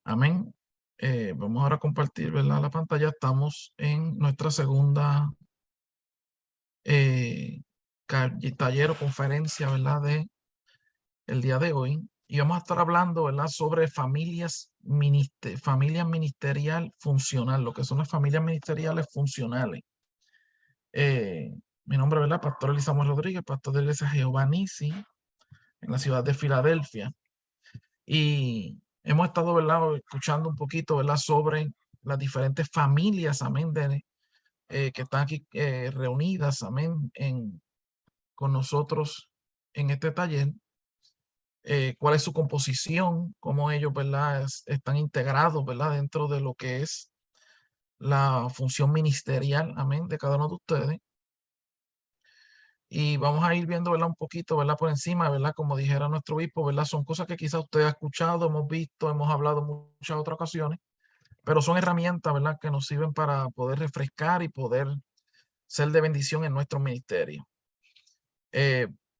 Amén. Vamos ahora a compartir, ¿verdad? La pantalla. Estamos en nuestra segunda taller o conferencia, ¿verdad? De el día de hoy. Y vamos a estar hablando, ¿verdad? Sobre familia ministerial funcional, lo que son las familias ministeriales funcionales. Mi nombre, ¿verdad? Pastor Elisamuel Rodríguez, pastor de la iglesia Jehová Nisi, en la ciudad de Filadelfia. Y hemos estado, ¿verdad? Escuchando un poquito, ¿verdad? Sobre las diferentes familias, amén, que están aquí reunidas, amén, con nosotros en este taller. Cuál es su composición, cómo ellos, ¿verdad? Están integrados, ¿verdad? Dentro de lo que es la función ministerial, amén, de cada uno de ustedes. Y vamos a ir viendo, ¿verdad? Un poquito, ¿verdad? Por encima, ¿verdad? Como dijera nuestro obispo, ¿verdad? Son cosas que quizás usted ha escuchado, hemos visto, hemos hablado en muchas otras ocasiones, pero son herramientas, ¿verdad? Que nos sirven para poder refrescar y poder ser de bendición en nuestro ministerio.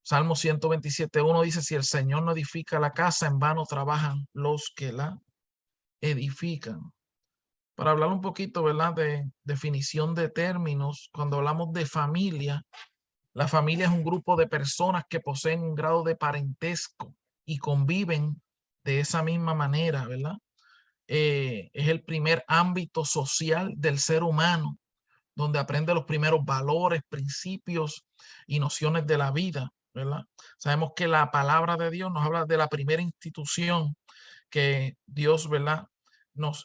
Salmo 127:1 dice: si el Señor no edifica la casa, en vano trabajan los que la edifican. Para hablar un poquito, ¿verdad? De definición de términos, cuando hablamos de familia, la familia es un grupo de personas que poseen un grado de parentesco y conviven de esa misma manera, ¿verdad? Es el primer ámbito social del ser humano, donde aprende los primeros valores, principios y nociones de la vida, ¿verdad? Sabemos que la palabra de Dios nos habla de la primera institución que Dios, ¿verdad? Nos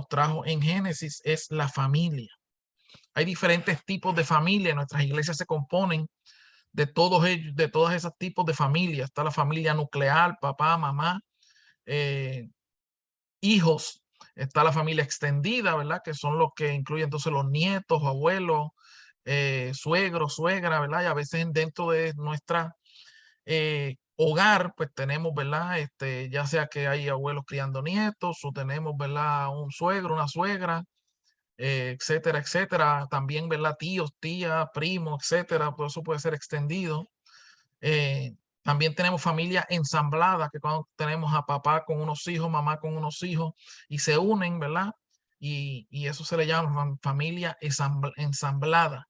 trajo en Génesis, es la familia. Hay diferentes tipos de familia. Nuestras iglesias se componen de todos ellos, de todos esos tipos de familias. Está la familia nuclear, papá, mamá, eh, hijos. Está la familia extendida, ¿verdad? Que son los que incluyen entonces los nietos, abuelos, suegros, suegra, ¿verdad? Y a veces dentro de nuestra hogar, pues tenemos, ¿verdad? Ya sea que hay abuelos criando nietos o tenemos, ¿verdad? Un suegro, una suegra, etcétera, etcétera. También, ¿verdad? Tíos, tías, primos, etcétera. Todo eso puede ser extendido. Eh, También tenemos familia ensamblada, que cuando tenemos a papá con unos hijos, mamá con unos hijos y se unen, ¿verdad? Y eso se le llama familia ensamblada.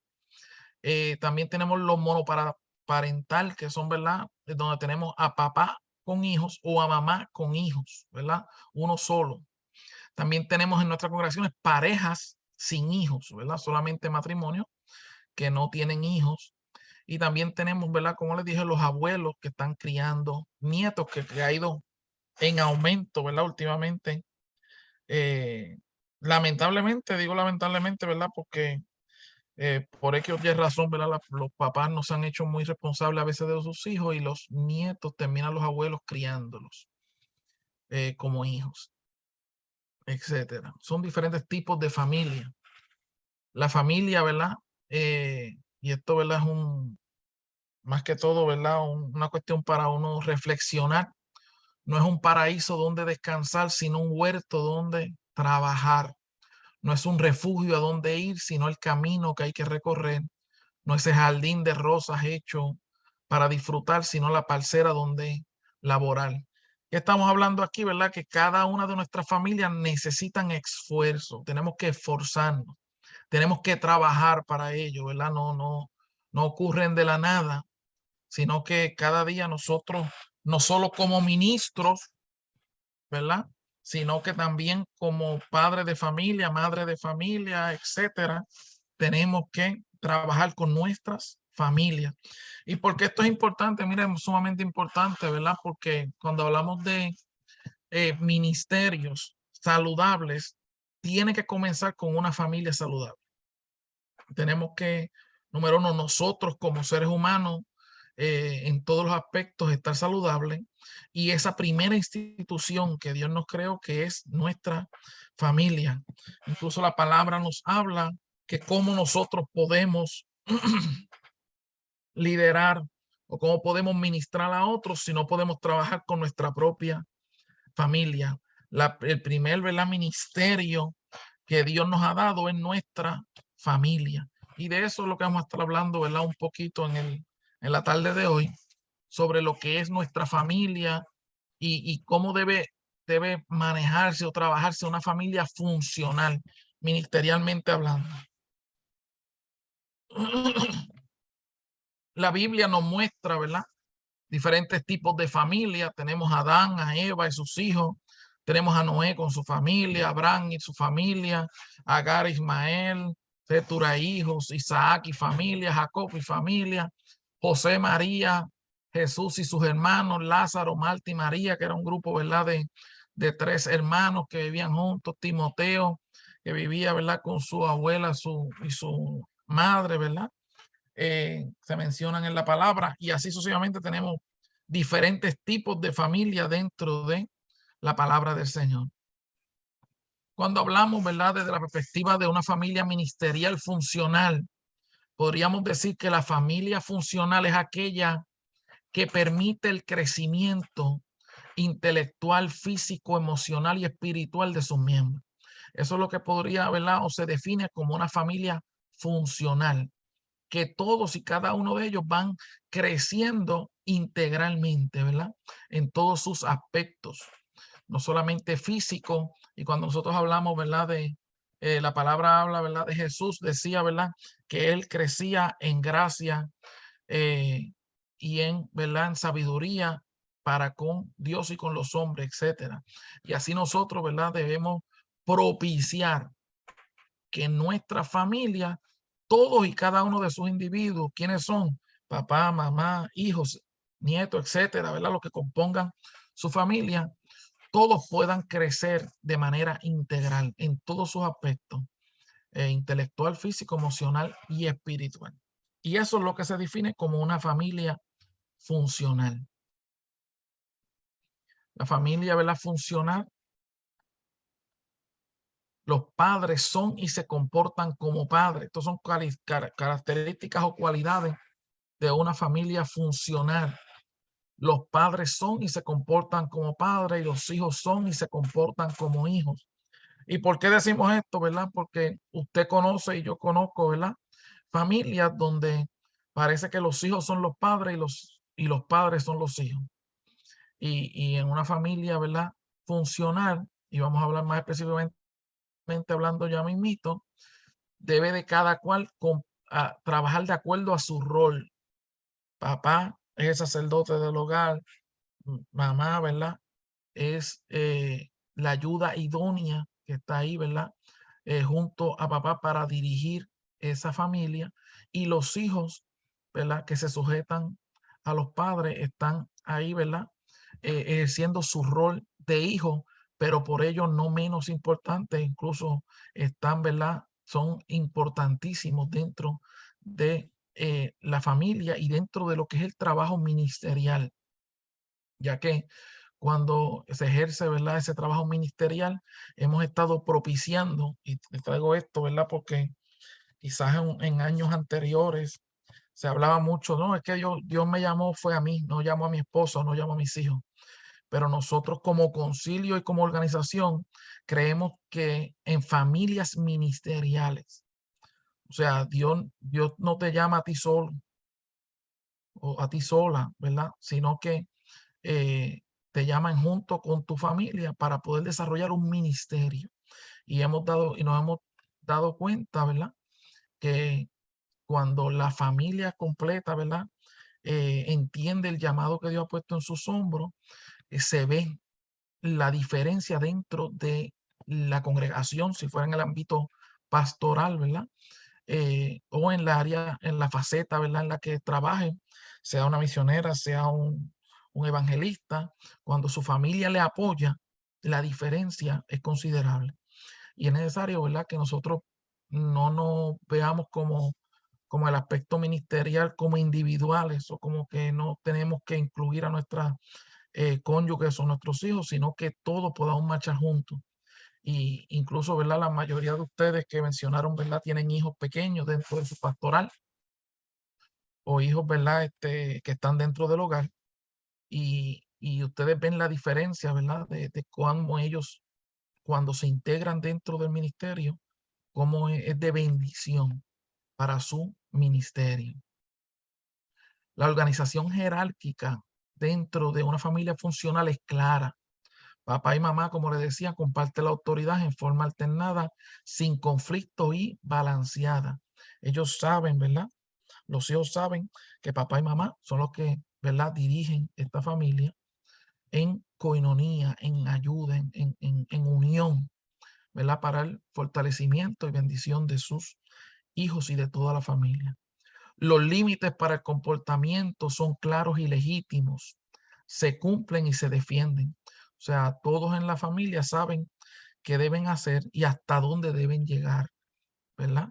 También tenemos los monoparental, que son, ¿verdad? Donde tenemos a papá con hijos o a mamá con hijos, ¿verdad? Uno solo. También tenemos en nuestras congregaciones parejas sin hijos, ¿verdad? Solamente matrimonio que no tienen hijos. Y también tenemos, ¿verdad? Como les dije, los abuelos que están criando nietos, que ha ido en aumento, ¿verdad? Últimamente. Eh, Lamentablemente, digo lamentablemente, ¿verdad? Porque por X o Y razón, ¿verdad? Los papás no se han hecho muy responsables a veces de sus hijos y los nietos terminan los abuelos criándolos como hijos, etcétera. Son diferentes tipos de familia. La familia, ¿verdad? Y esto, ¿verdad? Es más que todo, ¿verdad? Una cuestión para uno reflexionar. No es un paraíso donde descansar, sino un huerto donde trabajar. No es un refugio a donde ir, sino el camino que hay que recorrer. No ese jardín de rosas hecho para disfrutar, sino la parcela donde laborar. ¿Qué estamos hablando aquí, verdad? Que cada una de nuestras familias necesitan esfuerzo. Tenemos que esforzarnos. Tenemos que trabajar para ello, ¿verdad? No ocurren de la nada, sino que cada día nosotros, no solo como ministros, ¿verdad? Sino que también como padre de familia, madre de familia, etcétera, tenemos que trabajar con nuestras familias. ¿Y por qué esto es importante? Miren, es sumamente importante, ¿verdad? Porque cuando hablamos de ministerios saludables, tiene que comenzar con una familia saludable. Tenemos que, número uno, nosotros como seres humanos, en todos los aspectos, estar saludables. Y esa primera institución que Dios nos creó, que es nuestra familia. Incluso la palabra nos habla que cómo nosotros podemos liderar o cómo podemos ministrar a otros si no podemos trabajar con nuestra propia familia. El primer, ¿verdad? Ministerio que Dios nos ha dado es nuestra familia. Y de eso es lo que vamos a estar hablando, ¿verdad? Un poquito en la tarde de hoy, sobre lo que es nuestra familia y cómo debe debe manejarse o trabajarse una familia funcional, ministerialmente hablando. La Biblia nos muestra, ¿verdad? Diferentes tipos de familia. Tenemos a Adán, a Eva y sus hijos. Tenemos a Noé con su familia, Abraham y su familia, Agar, Ismael, Ketura, hijos, Isaac y familia, Jacob y familia, José, María, Jesús y sus hermanos, Lázaro, Marta y María, que era un grupo, ¿verdad? De tres hermanos que vivían juntos, Timoteo, que vivía, ¿verdad? Con su abuela y su madre, ¿verdad? Se mencionan en la palabra, y así sucesivamente tenemos diferentes tipos de familia dentro de la palabra del Señor. Cuando hablamos, ¿verdad?, desde la perspectiva de una familia ministerial funcional, podríamos decir que la familia funcional es aquella que permite el crecimiento intelectual, físico, emocional y espiritual de sus miembros. Eso es lo que podría, ¿verdad?, o se define como una familia funcional, que todos y cada uno de ellos van creciendo integralmente, ¿verdad? En todos sus aspectos, no solamente físico. Y cuando nosotros hablamos, ¿verdad? La palabra habla, ¿verdad? De Jesús, decía, ¿verdad? Que él crecía en gracia y en, ¿verdad? En sabiduría para con Dios y con los hombres, etcétera. Y así nosotros, ¿verdad? Debemos propiciar que en nuestra familia, todos y cada uno de sus individuos, ¿quiénes son? Papá, mamá, hijos, nietos, etcétera, ¿verdad? Los que compongan su familia, todos puedan crecer de manera integral en todos sus aspectos, intelectual, físico, emocional y espiritual. Y eso es lo que se define como una familia funcional. La familia, ¿verdad? Funcional. Los padres son y se comportan como padres. Estas son características o cualidades de una familia funcional. Los padres son y se comportan como padres, y los hijos son y se comportan como hijos. ¿Y por qué decimos esto, verdad? Porque usted conoce y yo conozco, ¿verdad? Familias donde parece que los hijos son los padres y los padres son los hijos. Y en una familia, ¿verdad? Funcional, y vamos a hablar más específicamente hablando ya mismito, debe de cada cual trabajar de acuerdo a su rol. Papá es el sacerdote del hogar, mamá, ¿verdad? Es la ayuda idónea que está ahí, ¿verdad? Junto a papá para dirigir esa familia, y los hijos, ¿verdad? Que se sujetan a los padres, están ahí, ¿verdad? Ejerciendo su rol de hijo, pero por ello no menos importante, incluso están, ¿verdad? Son importantísimos dentro de la familia y dentro de lo que es el trabajo ministerial, ya que cuando se ejerce, ¿verdad?, ese trabajo ministerial, hemos estado propiciando, y te traigo esto, ¿verdad?, porque quizás en años anteriores se hablaba mucho, no, es que Dios me llamó, fue a mí, no llamó a mi esposo, no llamó a mis hijos. Pero nosotros como concilio y como organización creemos que en familias ministeriales, o sea, Dios no te llama a ti solo o a ti sola, ¿verdad? Sino que te llaman junto con tu familia para poder desarrollar un ministerio. Y nos hemos dado cuenta, ¿verdad? Que cuando la familia completa, ¿verdad? Entiende el llamado que Dios ha puesto en sus hombros, se ve la diferencia dentro de la congregación, si fuera en el ámbito pastoral, ¿verdad? O en la área, en la faceta, ¿verdad?, en la que trabajen, sea una misionera, sea un evangelista, cuando su familia le apoya, la diferencia es considerable. Y es necesario, ¿verdad?, que nosotros no nos veamos como el aspecto ministerial, como individuales, o como que no tenemos que incluir a nuestras cónyuges o nuestros hijos, sino que todos podamos marchar juntos. Y incluso, ¿verdad? La mayoría de ustedes que mencionaron, ¿verdad? Tienen hijos pequeños dentro de su pastoral, o hijos, ¿verdad? Que están dentro del hogar, y ustedes ven la diferencia, ¿verdad? De cómo ellos, cuando se integran dentro del ministerio, cómo es de bendición para su ministerio. La organización jerárquica dentro de una familia funcional es clara, Papá y mamá, como le decía, comparten la autoridad en forma alternada, sin conflicto y balanceada. Ellos saben, ¿verdad? Los hijos saben que papá y mamá son los que, ¿verdad?, dirigen esta familia en coinonía, en ayuda, en unión, ¿verdad? Para el fortalecimiento y bendición de sus hijos y de toda la familia. Los límites para el comportamiento son claros y legítimos, se cumplen y se defienden. O sea, todos en la familia saben qué deben hacer y hasta dónde deben llegar, ¿verdad?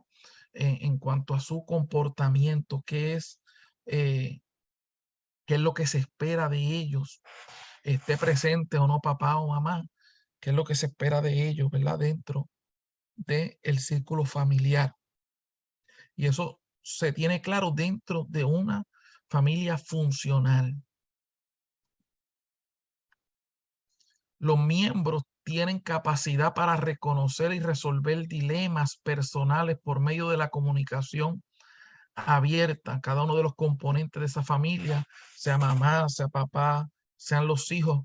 En cuanto a su comportamiento, eh, qué es lo que se espera de ellos, esté presente o no papá o mamá, qué es lo que se espera de ellos, ¿verdad? Dentro del círculo familiar. Y eso se tiene claro dentro de una familia funcional. Los miembros tienen capacidad para reconocer y resolver dilemas personales por medio de la comunicación abierta. Cada uno de los componentes de esa familia, sea mamá, sea papá, sean los hijos,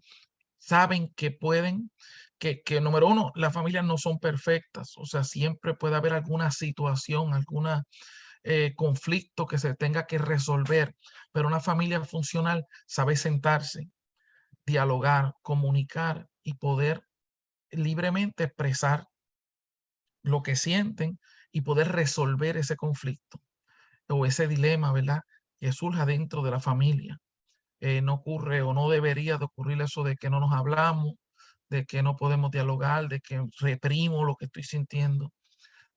saben que pueden, que número uno, las familias no son perfectas, o sea, siempre puede haber alguna situación, alguna conflicto que se tenga que resolver, pero una familia funcional sabe sentarse, dialogar, comunicar y poder libremente expresar lo que sienten y poder resolver ese conflicto o ese dilema, ¿verdad? Que surja dentro de la familia. No ocurre o no debería de ocurrir eso de que no nos hablamos, de que no podemos dialogar, de que reprimo lo que estoy sintiendo,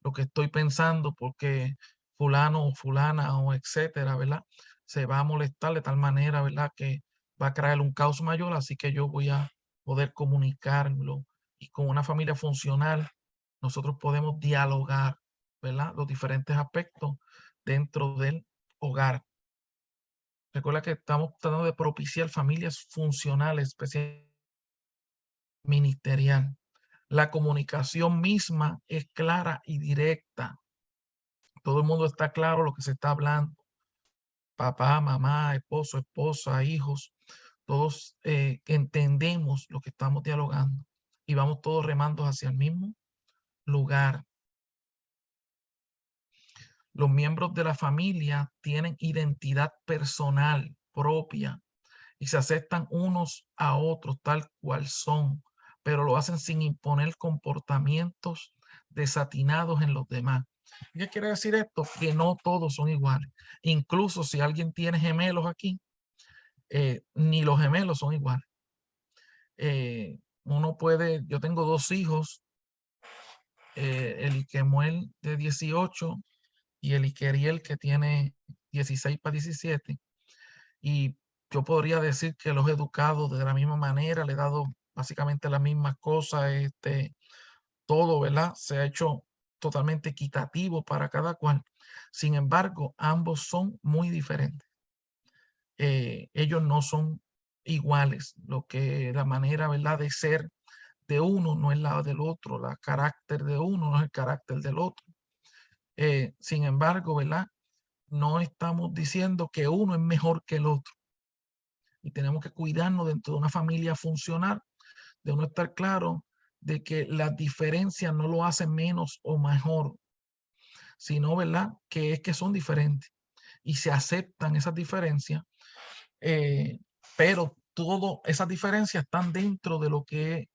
lo que estoy pensando, porque fulano o fulana o etcétera, ¿verdad? Se va a molestar de tal manera, ¿verdad? Que va a crear un caos mayor, así que yo voy a poder comunicarlo. Y con una familia funcional, nosotros podemos dialogar, ¿verdad? Los diferentes aspectos dentro del hogar. Recuerda que estamos tratando de propiciar familias funcionales, especialmente ministerial. La comunicación misma es clara y directa. Todo el mundo está claro lo que se está hablando. Papá, mamá, esposo, esposa, hijos, todos entendemos lo que estamos dialogando y vamos todos remando hacia el mismo lugar. Los miembros de la familia tienen identidad personal propia y se aceptan unos a otros tal cual son, pero lo hacen sin imponer comportamientos desatinados en los demás. ¿Qué quiere decir esto? Que no todos son iguales. Incluso si alguien tiene gemelos aquí, ni los gemelos son iguales. Uno puede, yo tengo dos hijos, el Iquemuel de 18 y el Iqueriel que tiene 16 para 17. Y yo podría decir que los he educado de la misma manera, le he dado básicamente las mismas cosas, todo, ¿verdad? Se ha hecho totalmente equitativo para cada cual. Sin embargo, ambos son muy diferentes. Ellos no son iguales, lo que la manera, ¿verdad?, de ser de uno no es la del otro, la carácter de uno no es el carácter del otro. Sin embargo, ¿verdad? No estamos diciendo que uno es mejor que el otro y tenemos que cuidarnos dentro de una familia funcional, de uno estar claro de que las diferencias no lo hacen menos o mejor, sino, ¿verdad?, que es que son diferentes y se aceptan esas diferencias, eh, pero todas esas diferencias están dentro de lo que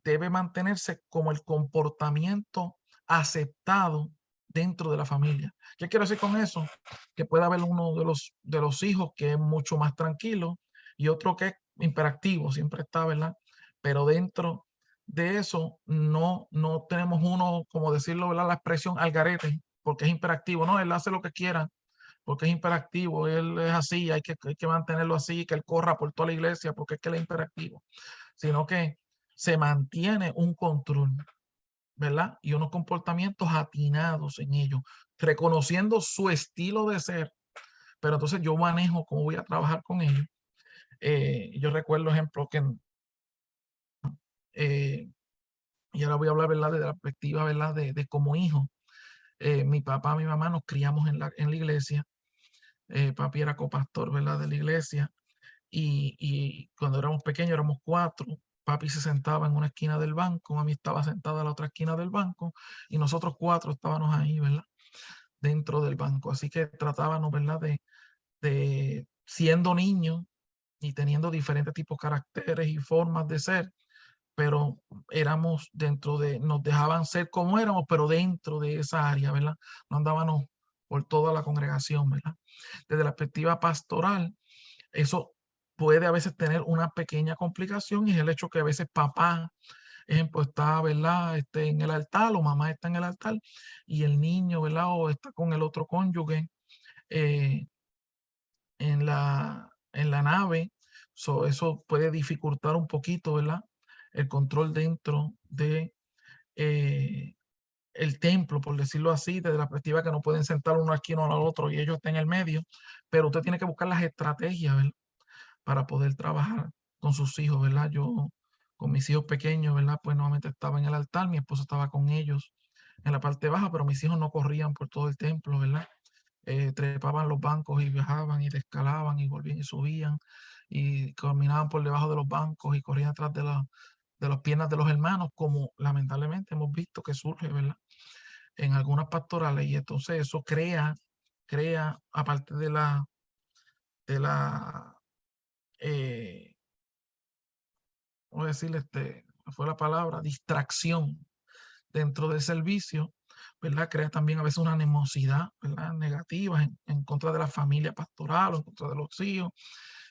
debe mantenerse como el comportamiento aceptado dentro de la familia. ¿Qué quiero decir con eso? Que puede haber uno de los hijos que es mucho más tranquilo y otro que es imperactivo, siempre está, ¿verdad? Pero dentro de eso no tenemos uno, como decirlo, ¿verdad? La expresión al garete, porque es imperactivo. No, él hace lo que quiera, porque es imperactivo, él es así, hay que mantenerlo así, que él corra por toda la iglesia, porque es que él es imperactivo. Sino que se mantiene un control, ¿verdad? Y unos comportamientos atinados en ellos, reconociendo su estilo de ser, pero entonces yo manejo cómo voy a trabajar con ellos. Yo recuerdo, ejemplo, que, eh, y ahora voy a hablar, ¿verdad?, de la perspectiva, ¿verdad?, de como hijo. Mi papá, mi mamá nos criamos en la iglesia. Papi era copastor, ¿verdad?, de la iglesia. Y cuando éramos pequeños éramos cuatro. papi se sentaba en una esquina del banco, mami estaba sentada en la otra esquina del banco y nosotros 4 estábamos ahí, ¿verdad? Dentro del banco. Así que tratábamos, ¿verdad? De siendo niños y teniendo diferentes tipos de caracteres y formas de ser, pero éramos dentro de, nos dejaban ser como éramos, pero dentro de esa área, ¿verdad? No andábamos por toda la congregación, ¿verdad? Desde la perspectiva pastoral, eso puede a veces tener una pequeña complicación y es el hecho que a veces papá, ejemplo, está, ¿verdad? En el altar o mamá está en el altar y el niño, ¿verdad? O está con el otro cónyuge eh, en la nave. Eso puede dificultar un poquito, ¿verdad? El control dentro de eh, el templo, por decirlo así, desde la perspectiva que no pueden sentar uno aquí uno al otro y ellos están en el medio, pero usted tiene que buscar las estrategias, ¿verdad? Para poder trabajar con sus hijos, ¿verdad? Yo con mis hijos pequeños, ¿verdad? Pues nuevamente estaba en el altar, mi esposo estaba con ellos en la parte baja, pero mis hijos no corrían por todo el templo, ¿verdad? Trepaban los bancos y viajaban y descalaban y volvían y subían y caminaban por debajo de los bancos y corrían atrás de las piernas de los hermanos, como lamentablemente hemos visto que surge, ¿verdad? En algunas pastorales y entonces eso crea, aparte de la eh, ¿cómo decirle? Fue la palabra, distracción dentro del servicio, ¿verdad? Crea también a veces una animosidad, ¿verdad? Negativa en contra de la familia pastoral o en contra de los hijos.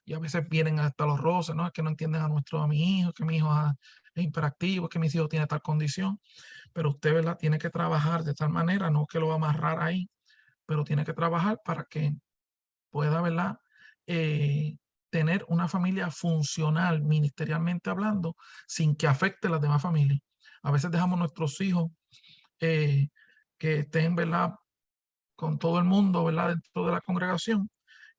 Y a veces vienen hasta los roces, ¿no? Es que no entienden a mi hijo, que mi hijo es hiperactivo, que mis hijos tienen tal condición. Pero usted, ¿verdad? Tiene que trabajar de tal manera, no que lo va a amarrar ahí, pero tiene que trabajar para que pueda, ¿verdad? Eh, tener una familia funcional, ministerialmente hablando, sin que afecte a las demás familias. A veces dejamos nuestros hijos eh, que estén, ¿verdad? Con todo el mundo, ¿verdad? Dentro de la congregación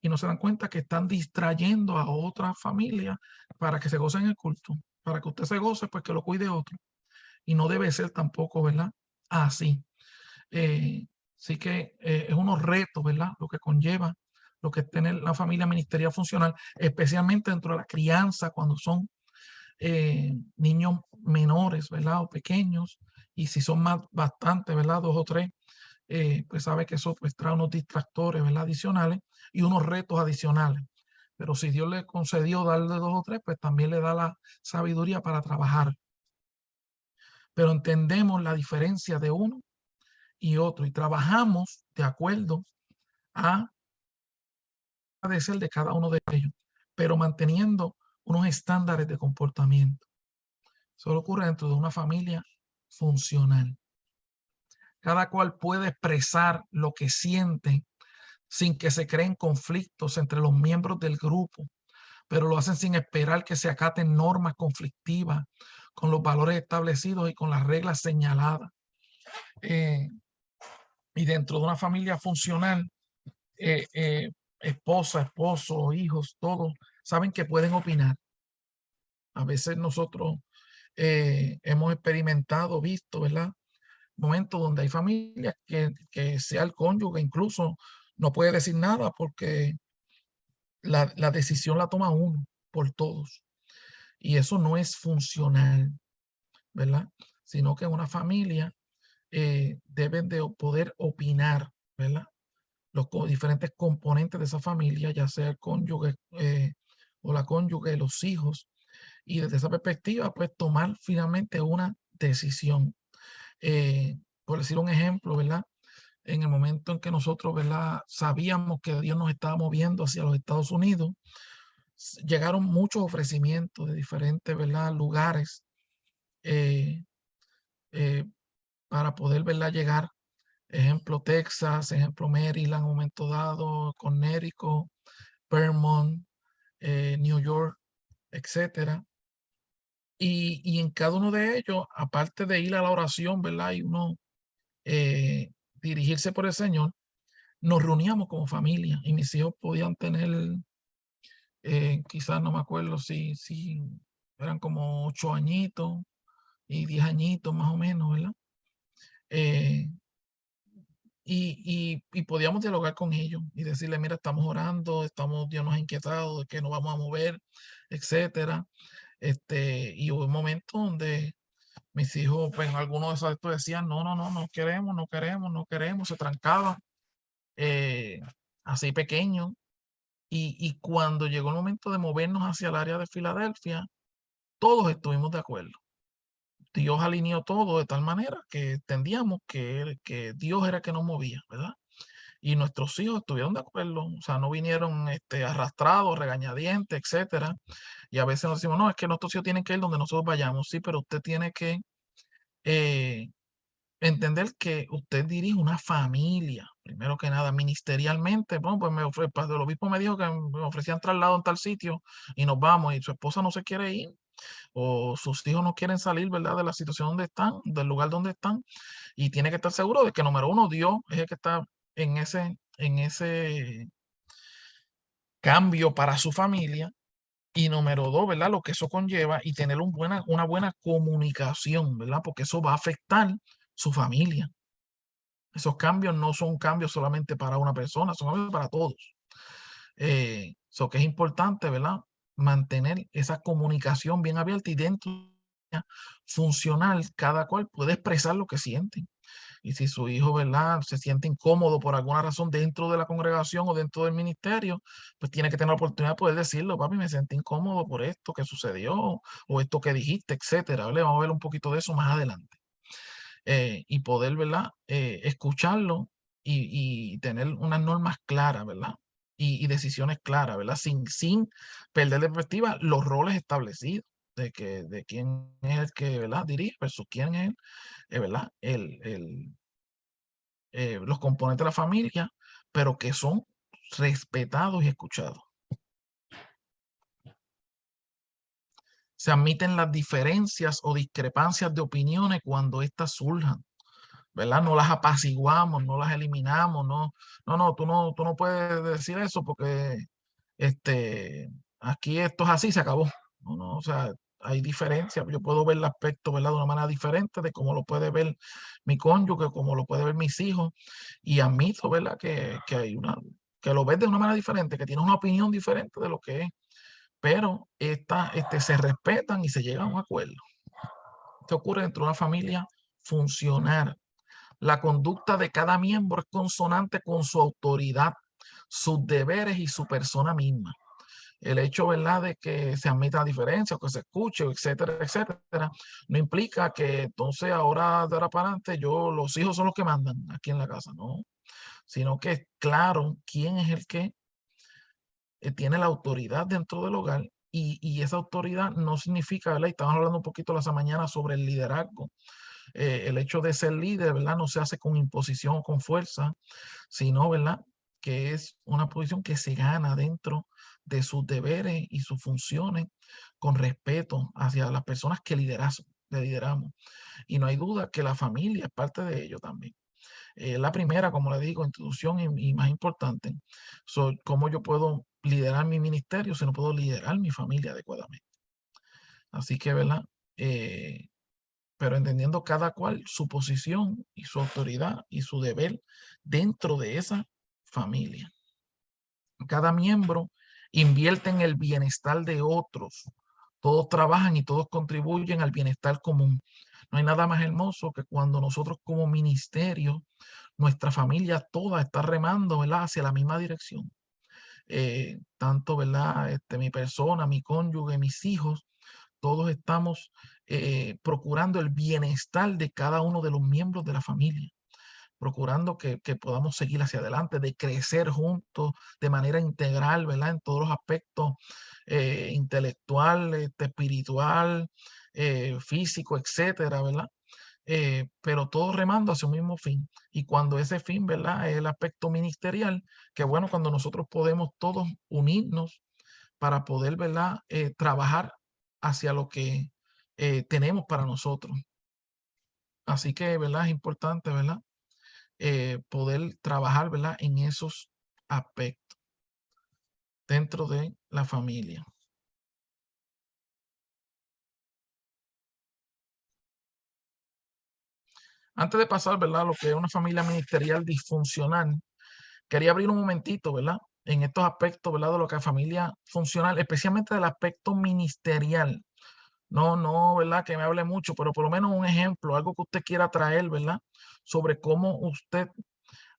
y no se dan cuenta que están distrayendo a otra familia para que se gocen el culto. Para que usted se goce, pues que lo cuide otro. Y no debe ser tampoco, ¿verdad? Así. Sí que es unos retos, ¿verdad? Lo que conlleva lo que es tener la familia ministerial funcional, especialmente dentro de la crianza, cuando son niños menores, ¿verdad? O pequeños, y si son más, bastante, ¿verdad? 2 o 3, pues sabe que eso pues trae unos distractores, ¿verdad? Adicionales y unos retos adicionales. Pero si Dios le concedió darle 2 o 3, pues también le da la sabiduría para trabajar. Pero entendemos la diferencia de uno y otro y trabajamos de acuerdo a ser de cada uno de ellos, pero manteniendo unos estándares de comportamiento. Solo ocurre dentro de una familia funcional. Cada cual puede expresar lo que siente sin que se creen conflictos entre los miembros del grupo, pero lo hacen sin esperar que se acaten normas conflictivas con los valores establecidos y con las reglas señaladas. Eh, y dentro de una familia funcional, esposa, esposo, hijos, todos saben que pueden opinar. A veces nosotros hemos experimentado, visto, ¿verdad? Momentos donde hay familias que sea el cónyuge incluso no puede decir nada porque la decisión la toma uno por todos. Y eso no es funcional, ¿verdad? Sino que una familia deben de poder opinar, ¿verdad? Los diferentes componentes de esa familia, ya sea el cónyuge o la cónyuge, los hijos, y desde esa perspectiva, pues tomar finalmente una decisión. Por decir un ejemplo, ¿verdad? En el momento en que nosotros, ¿verdad? Sabíamos que Dios nos estaba moviendo hacia los Estados Unidos, llegaron muchos ofrecimientos de diferentes, ¿verdad? Lugares eh, eh, para poder, ¿verdad? Llegar. Ejemplo, Texas, ejemplo, Maryland, en un momento dado, Connecticut, Vermont, New York, etcétera. Y en cada uno de ellos, aparte de ir a la oración, ¿verdad? Y uno dirigirse por el Señor, nos reuníamos como familia y mis hijos podían tener, quizás no me acuerdo si eran como 8 añitos y 10 añitos más o menos, ¿verdad? Eh, y podíamos dialogar con ellos y decirle, mira, estamos orando, Dios nos ha inquietado de que nos vamos a mover, etcétera. Y hubo un momento donde mis hijos, pues en algunos de esos actos decían, no, no, no, no queremos, no queremos, no queremos, se trancaban, eh, así pequeño. Y cuando llegó el momento de movernos hacia el área de Filadelfia, todos estuvimos de acuerdo. Dios alineó todo de tal manera que entendíamos que Dios era el que nos movía, ¿verdad? Y nuestros hijos estuvieron de acuerdo, o sea, no vinieron arrastrados, regañadientes, etcétera. Y a veces nos decimos, no, es que nuestros hijos tienen que ir donde nosotros vayamos. Sí, pero usted tiene que eh, entender que usted dirige una familia, primero que nada, ministerialmente. Bueno, pues el pastor, el obispo me dijo que me ofrecían traslado en tal sitio y nos vamos, y su esposa no se quiere ir, o sus hijos no quieren salir, ¿verdad? De la situación donde están, del lugar donde están, y tiene que estar seguro de que, número uno, Dios es el que está en ese cambio para su familia. Y número dos, ¿verdad? Lo que eso conlleva y tener una buena comunicación, ¿verdad? Porque eso va a afectar su familia. Esos cambios no son cambios solamente para una persona, son cambios para todos. So que es importante, ¿verdad? Mantener esa comunicación bien abierta y dentro de ella, funcional, cada cual puede expresar lo que siente. Y si su hijo, ¿verdad?, se siente incómodo por alguna razón dentro de la congregación o dentro del ministerio, pues tiene que tener la oportunidad de poder decirlo, papi, me sentí incómodo por esto que sucedió o esto que dijiste, etcétera, ¿vale? Vamos a ver un poquito de eso más adelante. Y poder, ¿verdad?, escucharlo y tener unas normas claras, ¿verdad? Y decisiones claras, ¿verdad? Sin perder de perspectiva los roles establecidos de quién es el que, ¿verdad?, dirige versus quién es, ¿verdad?, los componentes de la familia, pero que son respetados y escuchados. Se admiten las diferencias o discrepancias de opiniones cuando éstas surjan, ¿verdad? No las apaciguamos, no las eliminamos, no, no, no, tú no puedes decir eso porque este, aquí esto es así, se acabó. No, no, o sea, hay diferencias. Yo puedo ver el aspecto, ¿verdad?, de una manera diferente de cómo lo puede ver mi cónyuge, como lo puede ver mis hijos, y admito, ¿verdad?, que hay que lo ves de una manera diferente, que tienes una opinión diferente de lo que es, pero se respetan y se llega a un acuerdo. ¿Qué ocurre dentro de una familia funcionar? La conducta de cada miembro es consonante con su autoridad, sus deberes y su persona misma. El hecho, ¿verdad?, de que se admita diferencias, que se escuche, etcétera, etcétera, no implica que entonces ahora de ahora para adelante los hijos son los que mandan aquí en la casa, no, sino que es claro quién es el que tiene la autoridad dentro del hogar, y esa autoridad no significa, ¿verdad? Y estamos hablando un poquito la mañana sobre el liderazgo. El hecho de ser líder, ¿verdad?, no se hace con imposición o con fuerza, sino, ¿verdad?, que es una posición que se gana dentro de sus deberes y sus funciones con respeto hacia las personas que lideramos. Y no hay duda que la familia es parte de ello también. La primera, como le digo, institución y más importante. ¿Cómo yo puedo liderar mi ministerio si no puedo liderar mi familia adecuadamente? Así que, ¿verdad? Eh, pero entendiendo cada cual su posición y su autoridad y su deber dentro de esa familia. Cada miembro invierte en el bienestar de otros. Todos trabajan y todos contribuyen al bienestar común. No hay nada más hermoso que cuando nosotros como ministerio, nuestra familia toda está remando, ¿verdad?, hacia la misma dirección. Tanto, ¿verdad?, mi persona, mi cónyuge, mis hijos, todos estamos procurando el bienestar de cada uno de los miembros de la familia, procurando que podamos seguir hacia adelante, de crecer juntos de manera integral, ¿verdad? En todos los aspectos, intelectual, espiritual, físico, etcétera, ¿verdad? Pero todos remando hacia un mismo fin. Y cuando ese fin, ¿verdad?, es el aspecto ministerial, que bueno, cuando nosotros podemos todos unirnos para poder, ¿verdad?, trabajar hacia lo que tenemos para nosotros. Así que, ¿verdad?, es importante, ¿verdad?, poder trabajar, ¿verdad?, en esos aspectos dentro de la familia. Antes de pasar, ¿verdad?, a lo que es una familia ministerial disfuncional, quería abrir un momentito, ¿verdad?, en estos aspectos, ¿verdad?, de lo que es familia funcional, especialmente del aspecto ministerial. no, ¿verdad? Que me hable mucho, pero por lo menos un ejemplo, algo que usted quiera traer, ¿verdad? Sobre cómo usted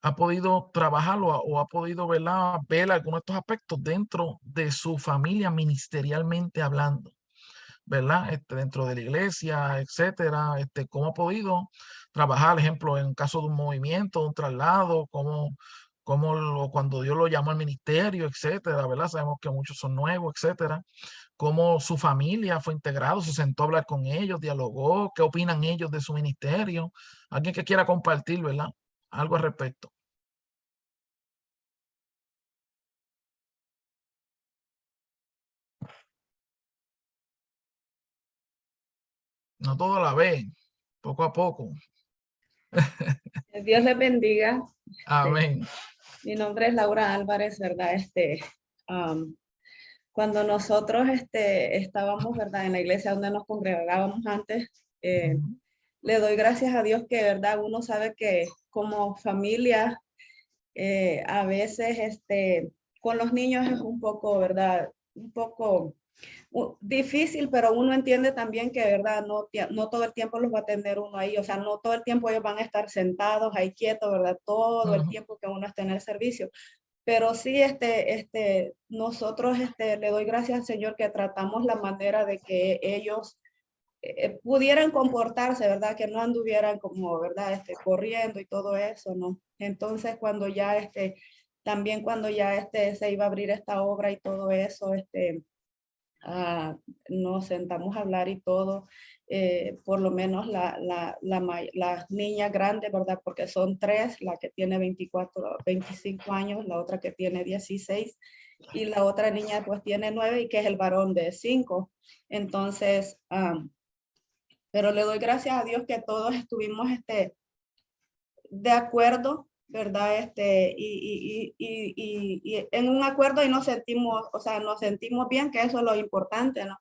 ha podido trabajarlo o ha podido, ¿verdad? Ver algunos de estos aspectos dentro de su familia ministerialmente hablando, ¿verdad? Dentro de la iglesia, etcétera, cómo ha podido trabajar, ejemplo, en caso de un movimiento, de un traslado, cuando Dios lo llamó al ministerio, etcétera, ¿verdad? Sabemos que muchos son nuevos, etcétera. Cómo su familia fue integrado, se sentó a hablar con ellos, dialogó, qué opinan ellos de su ministerio. Alguien que quiera compartir, ¿verdad? Algo al respecto. No todo a la vez, poco a poco. Dios les bendiga. Amén. Mi nombre es Laura Álvarez, ¿verdad? Cuando nosotros estábamos, ¿verdad? En la iglesia donde nos congregábamos antes, Ujú. le doy gracias a Dios que, ¿verdad? Uno sabe que como familia, a veces, con los niños es un poco, ¿verdad? Un poco difícil, pero uno entiende también que, ¿verdad? No todo el tiempo los va a tener uno ahí, o sea, no todo el tiempo ellos van a estar sentados ahí quietos, ¿verdad? Todo el Ujú. tiempo que uno está en el servicio. Pero sí, nosotros le doy gracias al Señor que tratamos la manera de que ellos pudieran comportarse, ¿verdad? Que no anduvieran como, ¿verdad? Corriendo y todo eso, ¿no? Entonces, cuando ya, también cuando ya se iba a abrir esta obra y todo eso, nos sentamos a hablar y todo, por lo menos las niñas grandes, ¿verdad? Porque son tres, la que tiene 24, 25 años, la otra que tiene 16 y la otra niña pues tiene 9 y que es el varón de 5. Entonces, pero le doy gracias a Dios que todos estuvimos de acuerdo, ¿verdad? Y en un acuerdo y nos sentimos, o sea, nos sentimos bien, que eso es lo importante, ¿no?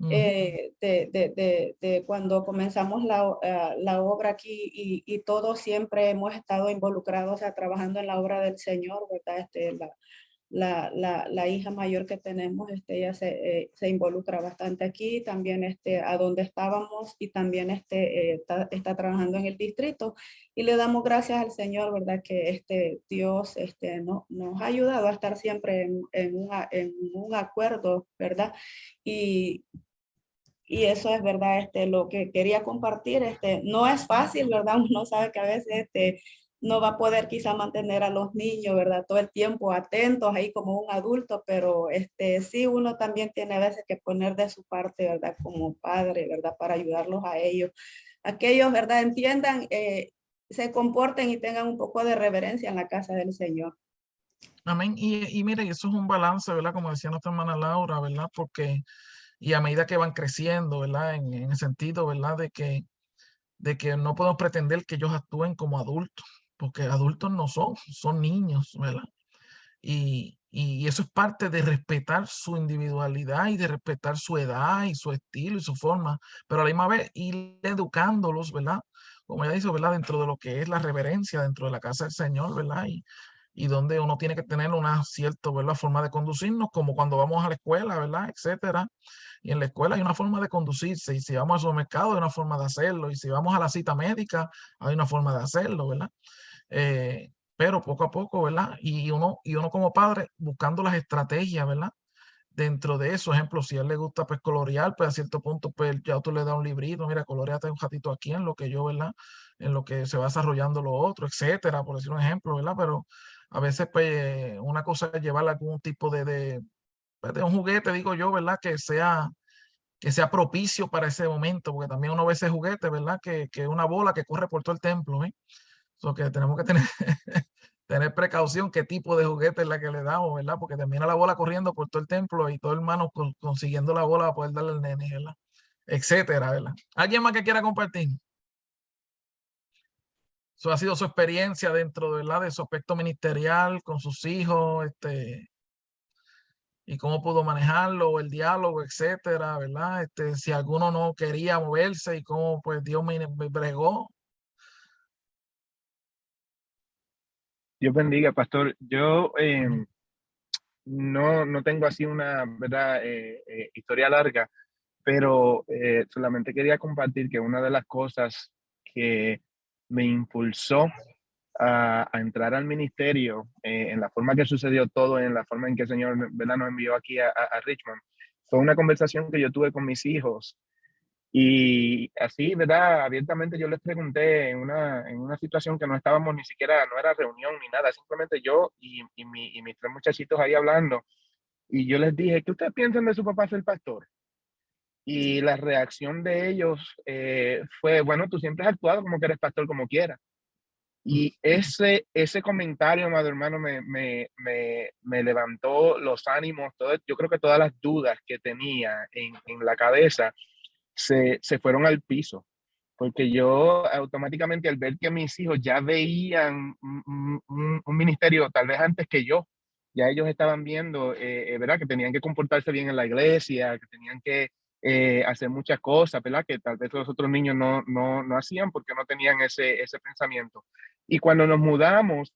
Ujú. De cuando comenzamos la obra aquí y todos siempre hemos estado involucrados, o sea, trabajando en la obra del Señor, ¿verdad? La hija mayor que tenemos, ella se involucra bastante aquí, también a donde estábamos y también está trabajando en el distrito y le damos gracias al Señor, ¿verdad? Que Dios no, nos ha ayudado a estar siempre en un acuerdo, ¿verdad? Y, y eso es verdad, lo que quería compartir, no es fácil, ¿verdad? Uno sabe que a veces, no va a poder quizá mantener a los niños, ¿verdad? Todo el tiempo atentos ahí como un adulto, pero, sí, uno también tiene a veces que poner de su parte, ¿verdad? Como padre, ¿verdad? Para ayudarlos a ellos, a que ellos, ¿verdad? Entiendan, se comporten y tengan un poco de reverencia en la casa del Señor. Amén. Y mire, eso es un balance, ¿verdad? Como decía nuestra hermana Laura, ¿verdad? Porque, y a medida que van creciendo, ¿verdad? En el sentido, ¿verdad? De que no podemos pretender que ellos actúen como adultos, porque adultos no son, son niños, ¿verdad? Y eso es parte de respetar su individualidad y de respetar su edad y su estilo y su forma, pero a la misma vez ir educándolos, ¿verdad? Como ya dice, ¿verdad? Dentro de lo que es la reverencia, dentro de la casa del Señor, ¿verdad? Y donde uno tiene que tener una cierta, ¿verdad? Forma de conducirnos, como cuando vamos a la escuela, ¿verdad? Etcétera. Y en la escuela hay una forma de conducirse, y si vamos al supermercado hay una forma de hacerlo, y si vamos a la cita médica hay una forma de hacerlo, ¿verdad? Pero poco a poco, ¿verdad? Y uno como padre buscando las estrategias, ¿verdad? Dentro de eso, ejemplo, si a él le gusta pues colorear, pues a cierto punto, pues ya tú le das un librito, mira, coloreate un ratito aquí en lo que yo, ¿verdad? En lo que se va desarrollando lo otro, etcétera, por decir un ejemplo, ¿verdad? Pero a veces, pues, una cosa es llevarle algún tipo pues, de un juguete, digo yo, ¿verdad? Que sea propicio para ese momento, porque también uno ve ese juguete, ¿verdad? Que es una bola que corre por todo el templo, ¿eh? So que tenemos que tener, tener precaución qué tipo de juguete es la que le damos, ¿verdad? Porque termina la bola corriendo por todo el templo y todo el hermano consiguiendo la bola para poder darle al nene, ¿verdad? Etcétera, ¿verdad? ¿Alguien más que quiera compartir? Eso ha sido su experiencia dentro, ¿verdad? De su aspecto ministerial con sus hijos, y cómo pudo manejarlo, el diálogo, etcétera, ¿verdad? Si alguno no quería moverse y cómo pues Dios me bregó. Dios bendiga, pastor. Yo Amén. no tengo así una, ¿verdad? Historia larga, pero solamente quería compartir que una de las cosas que me impulsó a entrar al ministerio, en la forma que sucedió todo, en la forma en que el Señor, ¿verdad?, nos envió aquí a Richmond, fue una conversación que yo tuve con mis hijos. Y así, ¿verdad? Abiertamente yo les pregunté en una situación que no estábamos ni siquiera, no era reunión ni nada, simplemente yo y mis tres muchachitos ahí hablando. Y yo les dije, ¿qué ustedes piensan de su papá ser pastor? Y la reacción de ellos fue, bueno, tú siempre has actuado como que eres pastor como quieras. Y ese comentario, amado hermano, me levantó los ánimos, todo, yo creo que todas las dudas que tenía en la cabeza se fueron al piso, porque yo automáticamente al ver que mis hijos ya veían un ministerio tal vez antes que yo, ya ellos estaban viendo, ¿verdad? Que tenían que comportarse bien en la iglesia, que tenían que hacer muchas cosas, ¿verdad? Que tal vez los otros niños no hacían porque no tenían ese pensamiento. Y cuando nos mudamos,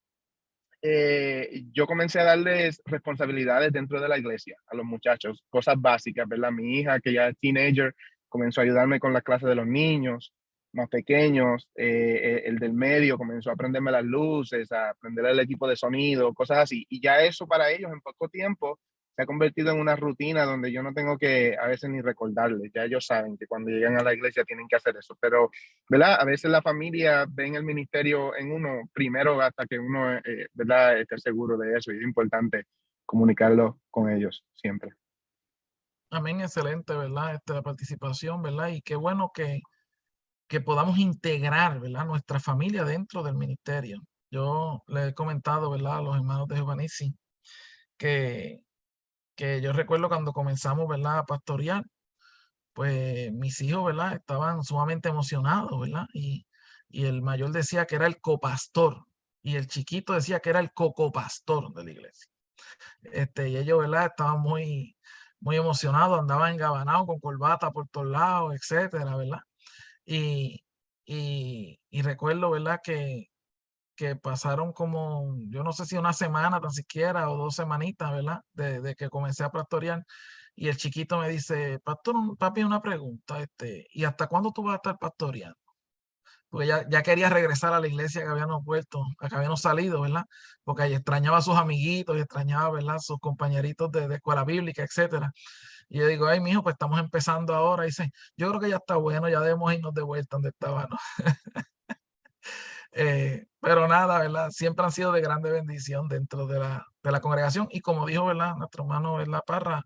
yo comencé a darles responsabilidades dentro de la iglesia a los muchachos, cosas básicas, ¿verdad? Mi hija, que ya es teenager, comenzó a ayudarme con las clases de los niños más pequeños, el del medio comenzó a aprenderme las luces, a aprender el equipo de sonido, cosas así. Y ya eso para ellos en poco tiempo se ha convertido en una rutina donde yo no tengo que a veces ni recordarles, ya ellos saben que cuando llegan a la iglesia tienen que hacer eso, pero ¿verdad? A veces la familia ven el ministerio en uno primero hasta que uno, ¿verdad?, esté seguro de eso, y es importante comunicarlo con ellos siempre. Amén, excelente, ¿verdad? La participación, ¿verdad? Y qué bueno que podamos integrar, ¿verdad?, nuestra familia dentro del ministerio. Yo le he comentado, ¿verdad?, a los hermanos de Giovannici que, que yo recuerdo cuando comenzamos, ¿verdad?, a pastorear, pues mis hijos, ¿verdad?, estaban sumamente emocionados, ¿verdad? Y el mayor decía que era el copastor y el chiquito decía que era el cocopastor de la iglesia. Y ellos, ¿verdad?, estaban muy emocionados, andaban engabanados con corbata por todos lados, etcétera, ¿verdad? Y, y recuerdo, ¿verdad?, que pasaron como, yo no sé si una semana tan siquiera o 2 semanitas, ¿verdad?, de que comencé a pastorear. Y el chiquito me dice, pastor, papi, una pregunta, ¿y hasta cuándo tú vas a estar pastoreando? Porque ya quería regresar a la iglesia que habíamos vuelto, a que habíamos salido, ¿verdad? Porque ahí extrañaba a sus amiguitos y extrañaba, ¿verdad?, sus compañeritos de escuela bíblica, etcétera. Y yo digo, ay, mijo, pues estamos empezando ahora. Y dice, yo creo que ya está bueno, ya debemos irnos de vuelta donde estábamos. Pero nada, ¿verdad? Siempre han sido de grande bendición dentro de la congregación. Y como dijo, ¿verdad?, nuestro hermano, ¿verdad?, Parra,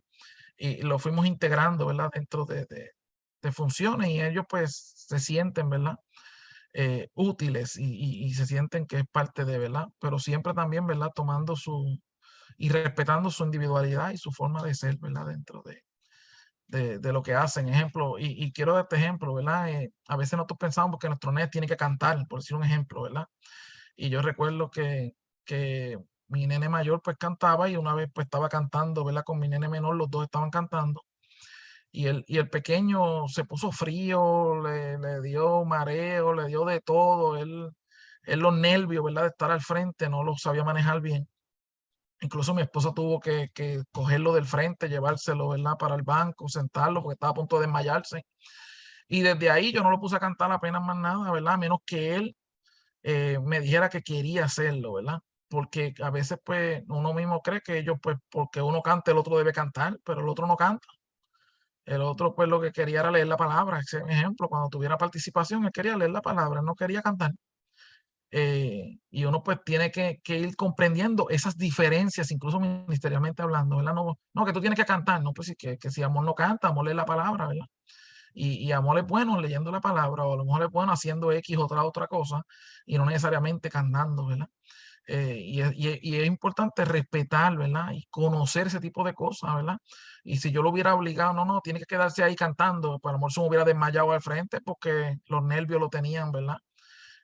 y lo fuimos integrando, ¿verdad?, dentro de funciones, y ellos pues se sienten, ¿verdad?, útiles y se sienten que es parte de, ¿verdad? Pero siempre también, ¿verdad?, tomando y respetando su individualidad y su forma de ser, ¿verdad?, dentro de lo que hacen. Ejemplo, y quiero darte ejemplo, ¿verdad? A veces nosotros pensamos que nuestro nene tiene que cantar, por decir un ejemplo, ¿verdad? Y yo recuerdo que mi nene mayor pues cantaba, y una vez pues estaba cantando, ¿verdad?, con mi nene menor, los dos estaban cantando, y el pequeño se puso frío, le dio mareo, le dio de todo, él los nervios, ¿verdad?, de estar al frente, no lo sabía manejar bien. Incluso mi esposa tuvo que cogerlo del frente, llevárselo, ¿verdad?, para el banco, sentarlo, porque estaba a punto de desmayarse. Y desde ahí yo no lo puse a cantar apenas más nada, ¿verdad? A menos que él me dijera que quería hacerlo, ¿verdad? Porque a veces, pues, uno mismo cree que ellos, pues, porque uno canta, el otro debe cantar, pero el otro no canta. El otro, pues, lo que quería era leer la palabra. Ese ejemplo, cuando tuviera participación, él quería leer la palabra, él no quería cantar. Y uno pues tiene que ir comprendiendo esas diferencias, incluso ministerialmente hablando, ¿verdad? No, que tú tienes que cantar, no, pues sí, que si Amor no canta, Amor lee la palabra, ¿verdad? Y Amor es bueno leyendo la palabra, o a lo mejor es bueno haciendo X otra cosa, y no necesariamente cantando, ¿verdad? Y es importante respetar, ¿verdad? Y conocer ese tipo de cosas, ¿verdad? Y si yo lo hubiera obligado, no, tiene que quedarse ahí cantando, pues a lo mejor se me hubiera desmayado al frente porque los nervios lo tenían, ¿verdad?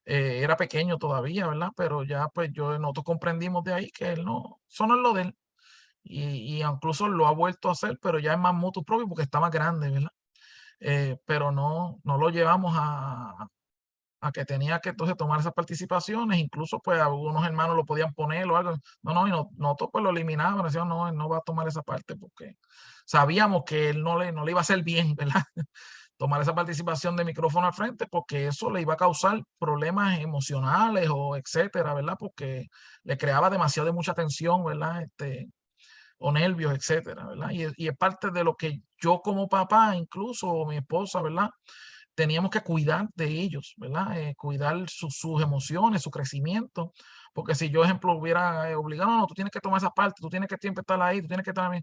Era pequeño todavía, ¿verdad? Pero ya pues nosotros comprendimos de ahí que él no, eso no es lo de él. Y incluso lo ha vuelto a hacer, pero ya es más mutuo propio porque está más grande, ¿verdad? Pero no lo llevamos a que tenía que entonces tomar esas participaciones, incluso pues algunos hermanos lo podían poner o algo, y nosotros pues lo eliminábamos, decíamos, no, él no va a tomar esa parte porque sabíamos que él no le iba a hacer bien, ¿verdad? Tomar esa participación de micrófono al frente porque eso le iba a causar problemas emocionales o etcétera, ¿verdad? Porque le creaba demasiado de mucha tensión, ¿verdad? O nervios, etcétera, ¿verdad? Y es parte de lo que yo como papá, incluso mi esposa, ¿verdad? Teníamos que cuidar de ellos, ¿verdad? Cuidar sus emociones, su crecimiento, porque si yo, ejemplo, hubiera obligado, no, tú tienes que tomar esa parte, tú tienes que siempre estar ahí, tú tienes que estar ahí,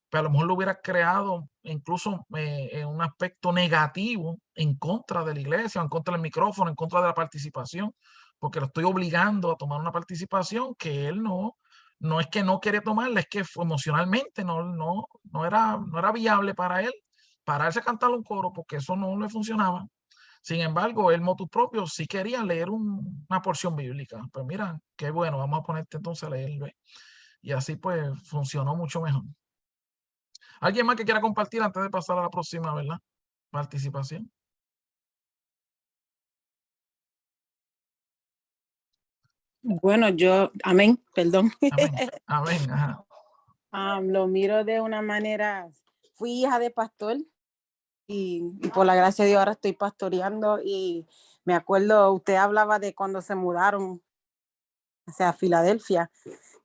pero a lo mejor lo hubiera creado incluso un aspecto negativo en contra de la iglesia, en contra del micrófono, en contra de la participación, porque lo estoy obligando a tomar una participación que él no es que no quería tomarla, es que emocionalmente no era viable para él pararse a cantar un coro porque eso no le funcionaba. Sin embargo, él motu propio sí quería leer una porción bíblica. Pues mira, qué bueno, vamos a ponerte entonces a leer. ¿Ve? Y así pues funcionó mucho mejor. ¿Alguien más que quiera compartir antes de pasar a la próxima, verdad? Participación. Bueno, amén, perdón. Amén. Amén. Ajá. Lo miro de una manera, fui hija de pastor y por la gracia de Dios ahora estoy pastoreando y me acuerdo, usted hablaba de cuando se mudaron a Filadelfia,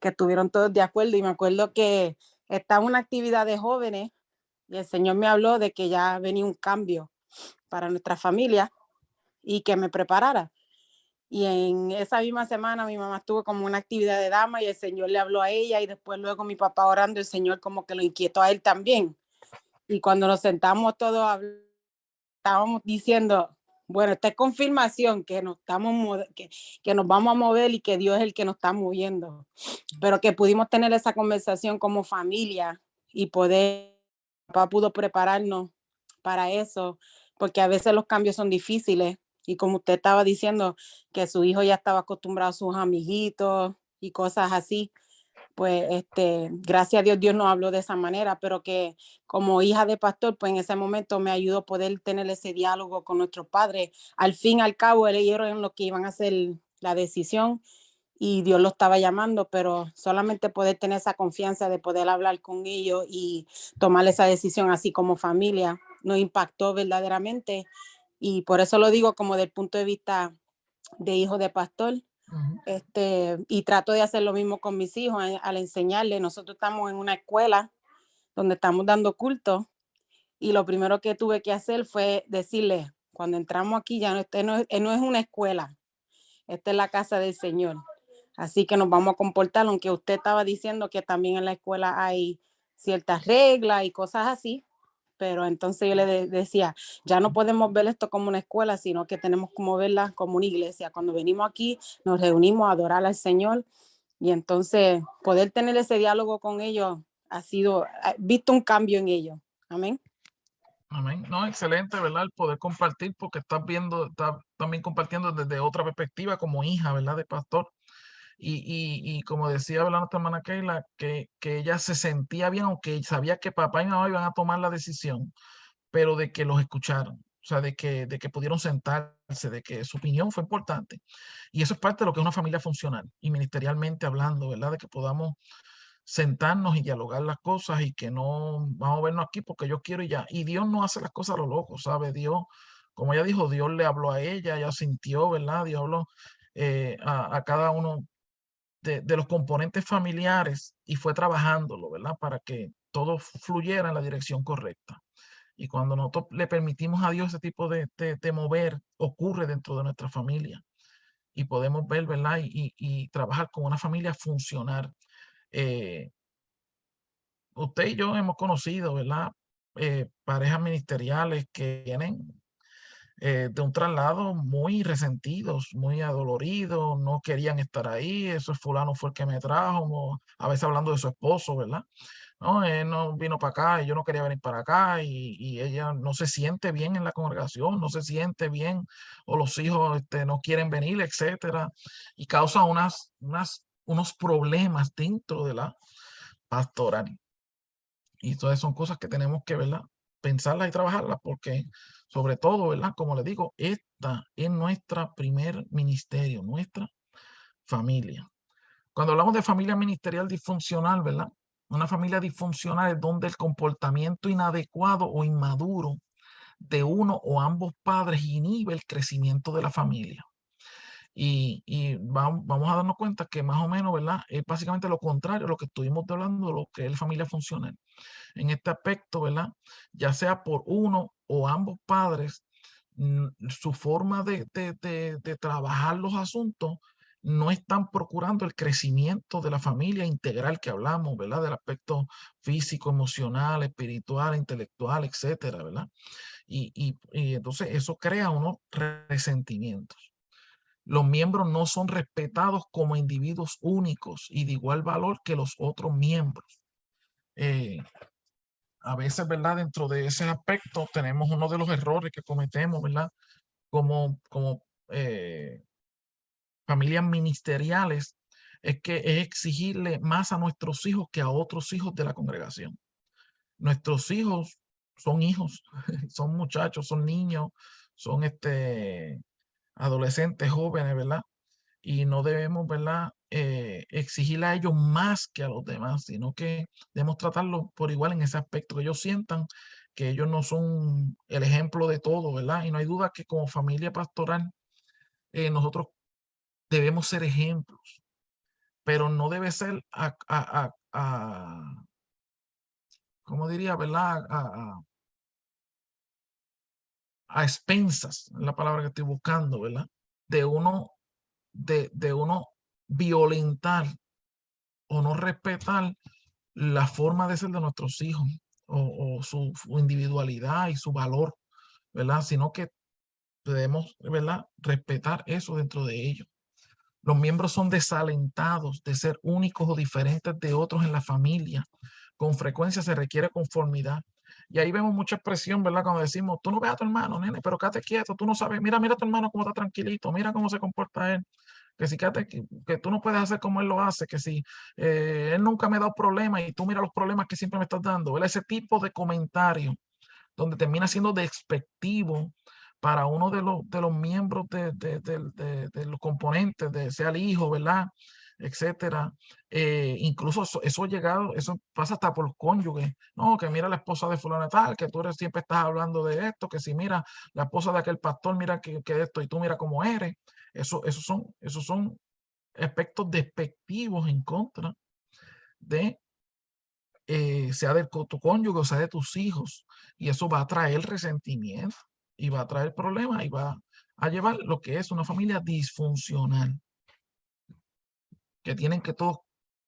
que estuvieron todos de acuerdo y me acuerdo que estaba una actividad de jóvenes y el Señor me habló de que ya venía un cambio para nuestra familia y que me preparara. Y en esa misma semana mi mamá estuvo como una actividad de dama y el Señor le habló a ella y después luego mi papá orando, el Señor como que lo inquietó a él también. Y cuando nos sentamos todos, estábamos diciendo, bueno, esta es confirmación que nos vamos a mover y que Dios es el que nos está moviendo. Pero que pudimos tener esa conversación como familia y papá pudo prepararnos para eso, porque a veces los cambios son difíciles y como usted estaba diciendo que su hijo ya estaba acostumbrado a sus amiguitos y cosas así, pues gracias a Dios Dios nos habló de esa manera, pero que como hija de pastor, pues en ese momento me ayudó a poder tener ese diálogo con nuestros padres. Al fin y al cabo, ellos eran los que iban a hacer la decisión y Dios lo estaba llamando, pero solamente poder tener esa confianza de poder hablar con ellos y tomar esa decisión así como familia nos impactó verdaderamente y por eso lo digo como del punto de vista de hijo de pastor. Y trato de hacer lo mismo con mis hijos al enseñarles. Nosotros estamos en una escuela donde estamos dando culto y lo primero que tuve que hacer fue decirles, cuando entramos aquí ya no es una escuela, esta es la casa del Señor. Así que nos vamos a comportar, aunque usted estaba diciendo que también en la escuela hay ciertas reglas y cosas así, pero entonces yo le decía, ya no podemos ver esto como una escuela, sino que tenemos como verla como una iglesia. Cuando venimos aquí, nos reunimos a adorar al Señor y entonces poder tener ese diálogo con ellos visto un cambio en ellos. Amén. Amén. No, excelente, ¿verdad? El poder compartir porque estás también compartiendo desde otra perspectiva como hija, ¿verdad? De pastor. Y como decía nuestra hermana Keila, que ella se sentía bien, aunque sabía que papá y mamá iban a tomar la decisión, pero de que los escucharon, o sea, de que pudieron sentarse, de que su opinión fue importante. Y eso es parte de lo que es una familia funcional y ministerialmente hablando, ¿verdad? De que podamos sentarnos y dialogar las cosas y que no vamos a vernos aquí porque yo quiero y ya. Y Dios no hace las cosas a lo loco, ¿sabe? Dios, como ella dijo, Dios le habló a ella sintió, ¿verdad? Dios habló a cada uno de los componentes familiares y fue trabajándolo, ¿verdad? Para que todo fluyera en la dirección correcta. Y cuando nosotros le permitimos a Dios ese tipo de mover, ocurre dentro de nuestra familia. Y podemos ver, ¿verdad? Y trabajar con una familia funcional. Usted y yo hemos conocido, ¿verdad? Parejas ministeriales que vienen de un traslado muy resentidos, muy adoloridos, no querían estar ahí, eso es fulano fue el que me trajo, a veces hablando de su esposo, ¿verdad? No, él no vino para acá y yo no quería venir para acá y ella no se siente bien en la congregación, no se siente bien o los hijos no quieren venir, etcétera, y causa unos problemas dentro de la pastoral. Y todas son cosas que tenemos que, ¿verdad? pensarlas y trabajarlas, porque sobre todo, ¿verdad? Como le digo, esta es nuestra primer ministerio, nuestra familia. Cuando hablamos de familia ministerial disfuncional, ¿verdad? Una familia disfuncional es donde el comportamiento inadecuado o inmaduro de uno o ambos padres inhibe el crecimiento de la familia. Y vamos a darnos cuenta que más o menos, ¿verdad? Es básicamente lo contrario a lo que estuvimos hablando de lo que es familia funcional. En este aspecto, ¿verdad? Ya sea por uno o ambos padres, su forma de trabajar los asuntos no están procurando el crecimiento de la familia integral que hablamos, ¿verdad? Del aspecto físico, emocional, espiritual, intelectual, etcétera, ¿verdad? Y entonces eso crea unos resentimientos. Los miembros no son respetados como individuos únicos y de igual valor que los otros miembros. A veces, ¿verdad? Dentro de ese aspecto tenemos uno de los errores que cometemos, ¿verdad? Como familias ministeriales, es que es exigirle más a nuestros hijos que a otros hijos de la congregación. Nuestros hijos, son muchachos, son niños, son adolescentes, jóvenes, ¿verdad? Y no debemos, ¿verdad? Exigirle a ellos más que a los demás, sino que debemos tratarlos por igual en ese aspecto, que ellos sientan que ellos no son el ejemplo de todo, ¿verdad? Y no hay duda que como familia pastoral, nosotros debemos ser ejemplos, pero no debe ser ¿cómo diría, verdad? A expensas, es la palabra que estoy buscando, ¿verdad? De uno, de uno violentar o no respetar la forma de ser de nuestros hijos o su individualidad y su valor, ¿verdad? Sino que debemos, ¿verdad? Respetar eso dentro de ellos. Los miembros son desalentados de ser únicos o diferentes de otros en la familia. Con frecuencia se requiere conformidad. Y ahí vemos mucha expresión, ¿verdad? Cuando decimos, tú no ves a tu hermano, nene, pero quédate quieto, tú no sabes, mira a tu hermano cómo está tranquilito, mira cómo se comporta él, que si que tú no puedes hacer como él lo hace, que si él nunca me ha dado problemas y tú mira los problemas que siempre me estás dando, ¿verdad? Ese tipo de comentario donde termina siendo despectivo para uno de los miembros de los componentes, sea el hijo, ¿verdad? Etcétera. Incluso eso ha llegado, eso pasa hasta por los cónyuges, no, que mira la esposa de fulano tal, que tú siempre estás hablando de esto, que si mira la esposa de aquel pastor, mira que esto, y tú mira cómo eres. Esos son aspectos despectivos en contra de sea de tu cónyuge o sea de tus hijos. Y eso va a traer resentimiento y va a traer problemas y va a llevar lo que es una familia disfuncional. Que tienen que todos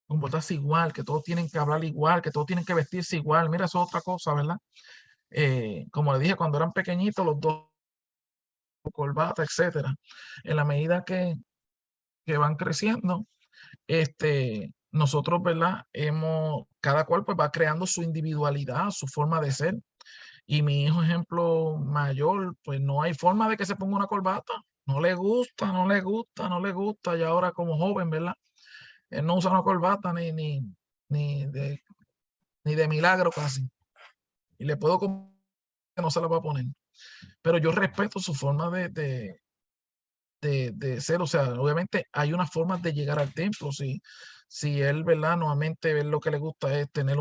comportarse igual, que todos tienen que hablar igual, que todos tienen que vestirse igual. Mira, eso es otra cosa, ¿verdad? Como le dije, cuando eran pequeñitos, los dos, corbata, etcétera. En la medida que van creciendo, nosotros, ¿verdad? Cada cual pues va creando su individualidad, su forma de ser. Y mi hijo, ejemplo mayor, pues no hay forma de que se ponga una corbata. No le gusta, no le gusta, no le gusta. Y ahora como joven, ¿verdad? Él no usa una corbata ni de, ni de milagro casi. Y le puedo que no se la va a poner. Pero yo respeto su forma de ser. O sea, obviamente hay unas formas de llegar al templo. Si él, ¿verdad? Nuevamente él lo que le gusta es tener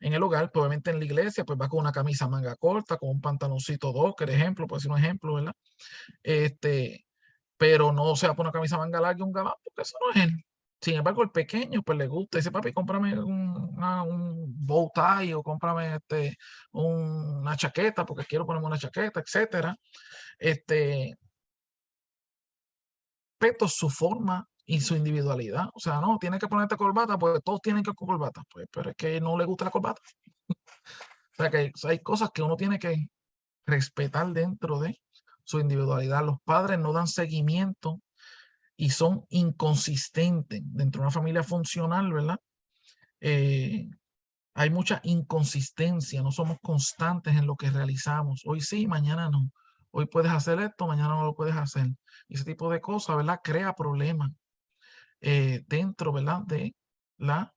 en el hogar, pues obviamente en la iglesia, pues va con una camisa manga corta, con un pantaloncito docker, ejemplo, pues un ejemplo, ¿verdad? Pero no se va a poner una camisa manga larga y un gabán, porque eso no es él. Sin embargo, el pequeño, pues le gusta, dice, papi, cómprame un bow tie o cómprame una chaqueta, porque quiero ponerme una chaqueta, etcétera. Respeto su forma y su individualidad. O sea, no, tiene que ponerte corbata, pues todos tienen que con corbata, pues, pero es que no le gusta la corbata. O sea, que hay cosas que uno tiene que respetar dentro de su individualidad. Los padres no dan seguimiento y son inconsistentes dentro de una familia funcional, ¿verdad? Hay mucha inconsistencia, no somos constantes en lo que realizamos. Hoy sí, mañana no. Hoy puedes hacer esto, mañana no lo puedes hacer. Y ese tipo de cosas, ¿verdad? Crea problemas dentro, ¿verdad? De la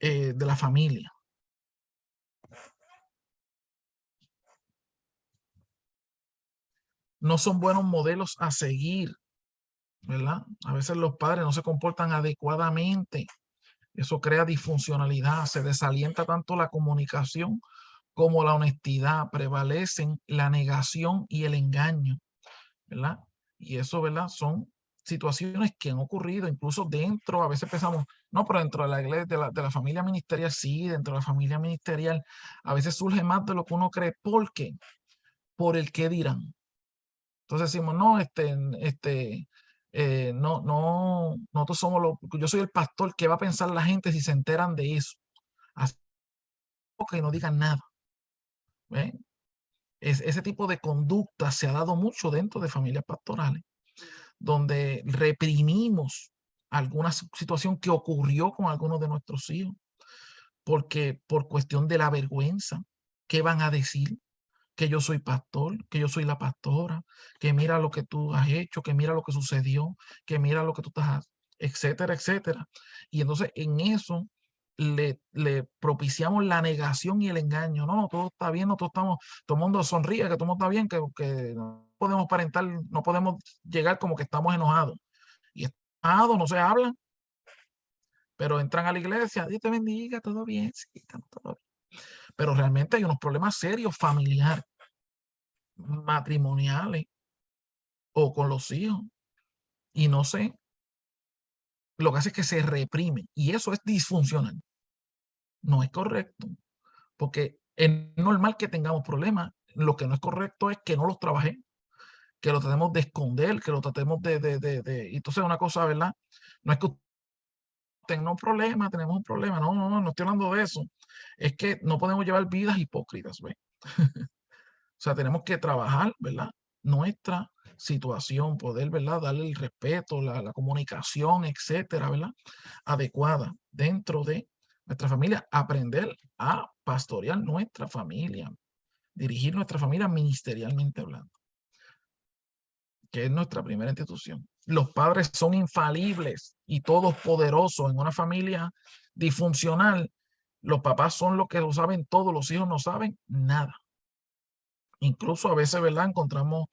de la familia. No son buenos modelos a seguir, ¿verdad? A veces los padres no se comportan adecuadamente. Eso crea disfuncionalidad, se desalienta tanto la comunicación como la honestidad, prevalecen la negación y el engaño, ¿verdad? Y eso, ¿verdad? Son situaciones que han ocurrido incluso dentro, a veces pensamos, no, pero dentro de la iglesia, de la familia ministerial, sí, dentro de la familia ministerial, a veces surge más de lo que uno cree. ¿Por qué? Por el qué dirán. Entonces decimos, no, nosotros somos yo soy el pastor, ¿qué va a pensar la gente si se enteran de eso? Así que no digan nada. ¿Ven? Ese tipo de conducta se ha dado mucho dentro de familias pastorales, donde reprimimos alguna situación que ocurrió con algunos de nuestros hijos, porque por cuestión de la vergüenza, ¿qué van a decir? Que yo soy pastor, que yo soy la pastora, que mira lo que tú has hecho, que mira lo que sucedió, que mira lo que tú estás, etcétera, etcétera. Y entonces en eso le propiciamos la negación y el engaño. No, todo está bien, todo el mundo sonríe, que todo está bien, que no podemos aparentar, no podemos llegar como que estamos enojados. Y enojados no se hablan, pero entran a la iglesia, Dios te bendiga, todo bien, sí, estamos todo bien. Pero realmente hay unos problemas serios familiares, matrimoniales o con los hijos. Y no sé, lo que hace es que se reprime y eso es disfuncional. No es correcto, porque es normal que tengamos problemas. Lo que no es correcto es que no los trabajemos, que lo tratemos de esconder, que lo tratemos y entonces una cosa, ¿verdad? No es que tenemos un problema, no estoy hablando de eso. Es que no podemos llevar vidas hipócritas, ¿ves? O sea, tenemos que trabajar, ¿verdad? Nuestra situación, poder, ¿verdad? Darle el respeto, la comunicación, etcétera, ¿verdad? Adecuada dentro de nuestra familia, aprender a pastorear nuestra familia, dirigir nuestra familia ministerialmente hablando, que es nuestra primera institución. Los padres son infalibles y todos poderosos en una familia disfuncional. Los papás son los que lo saben todo, los hijos no saben nada. Incluso a veces, ¿verdad? Encontramos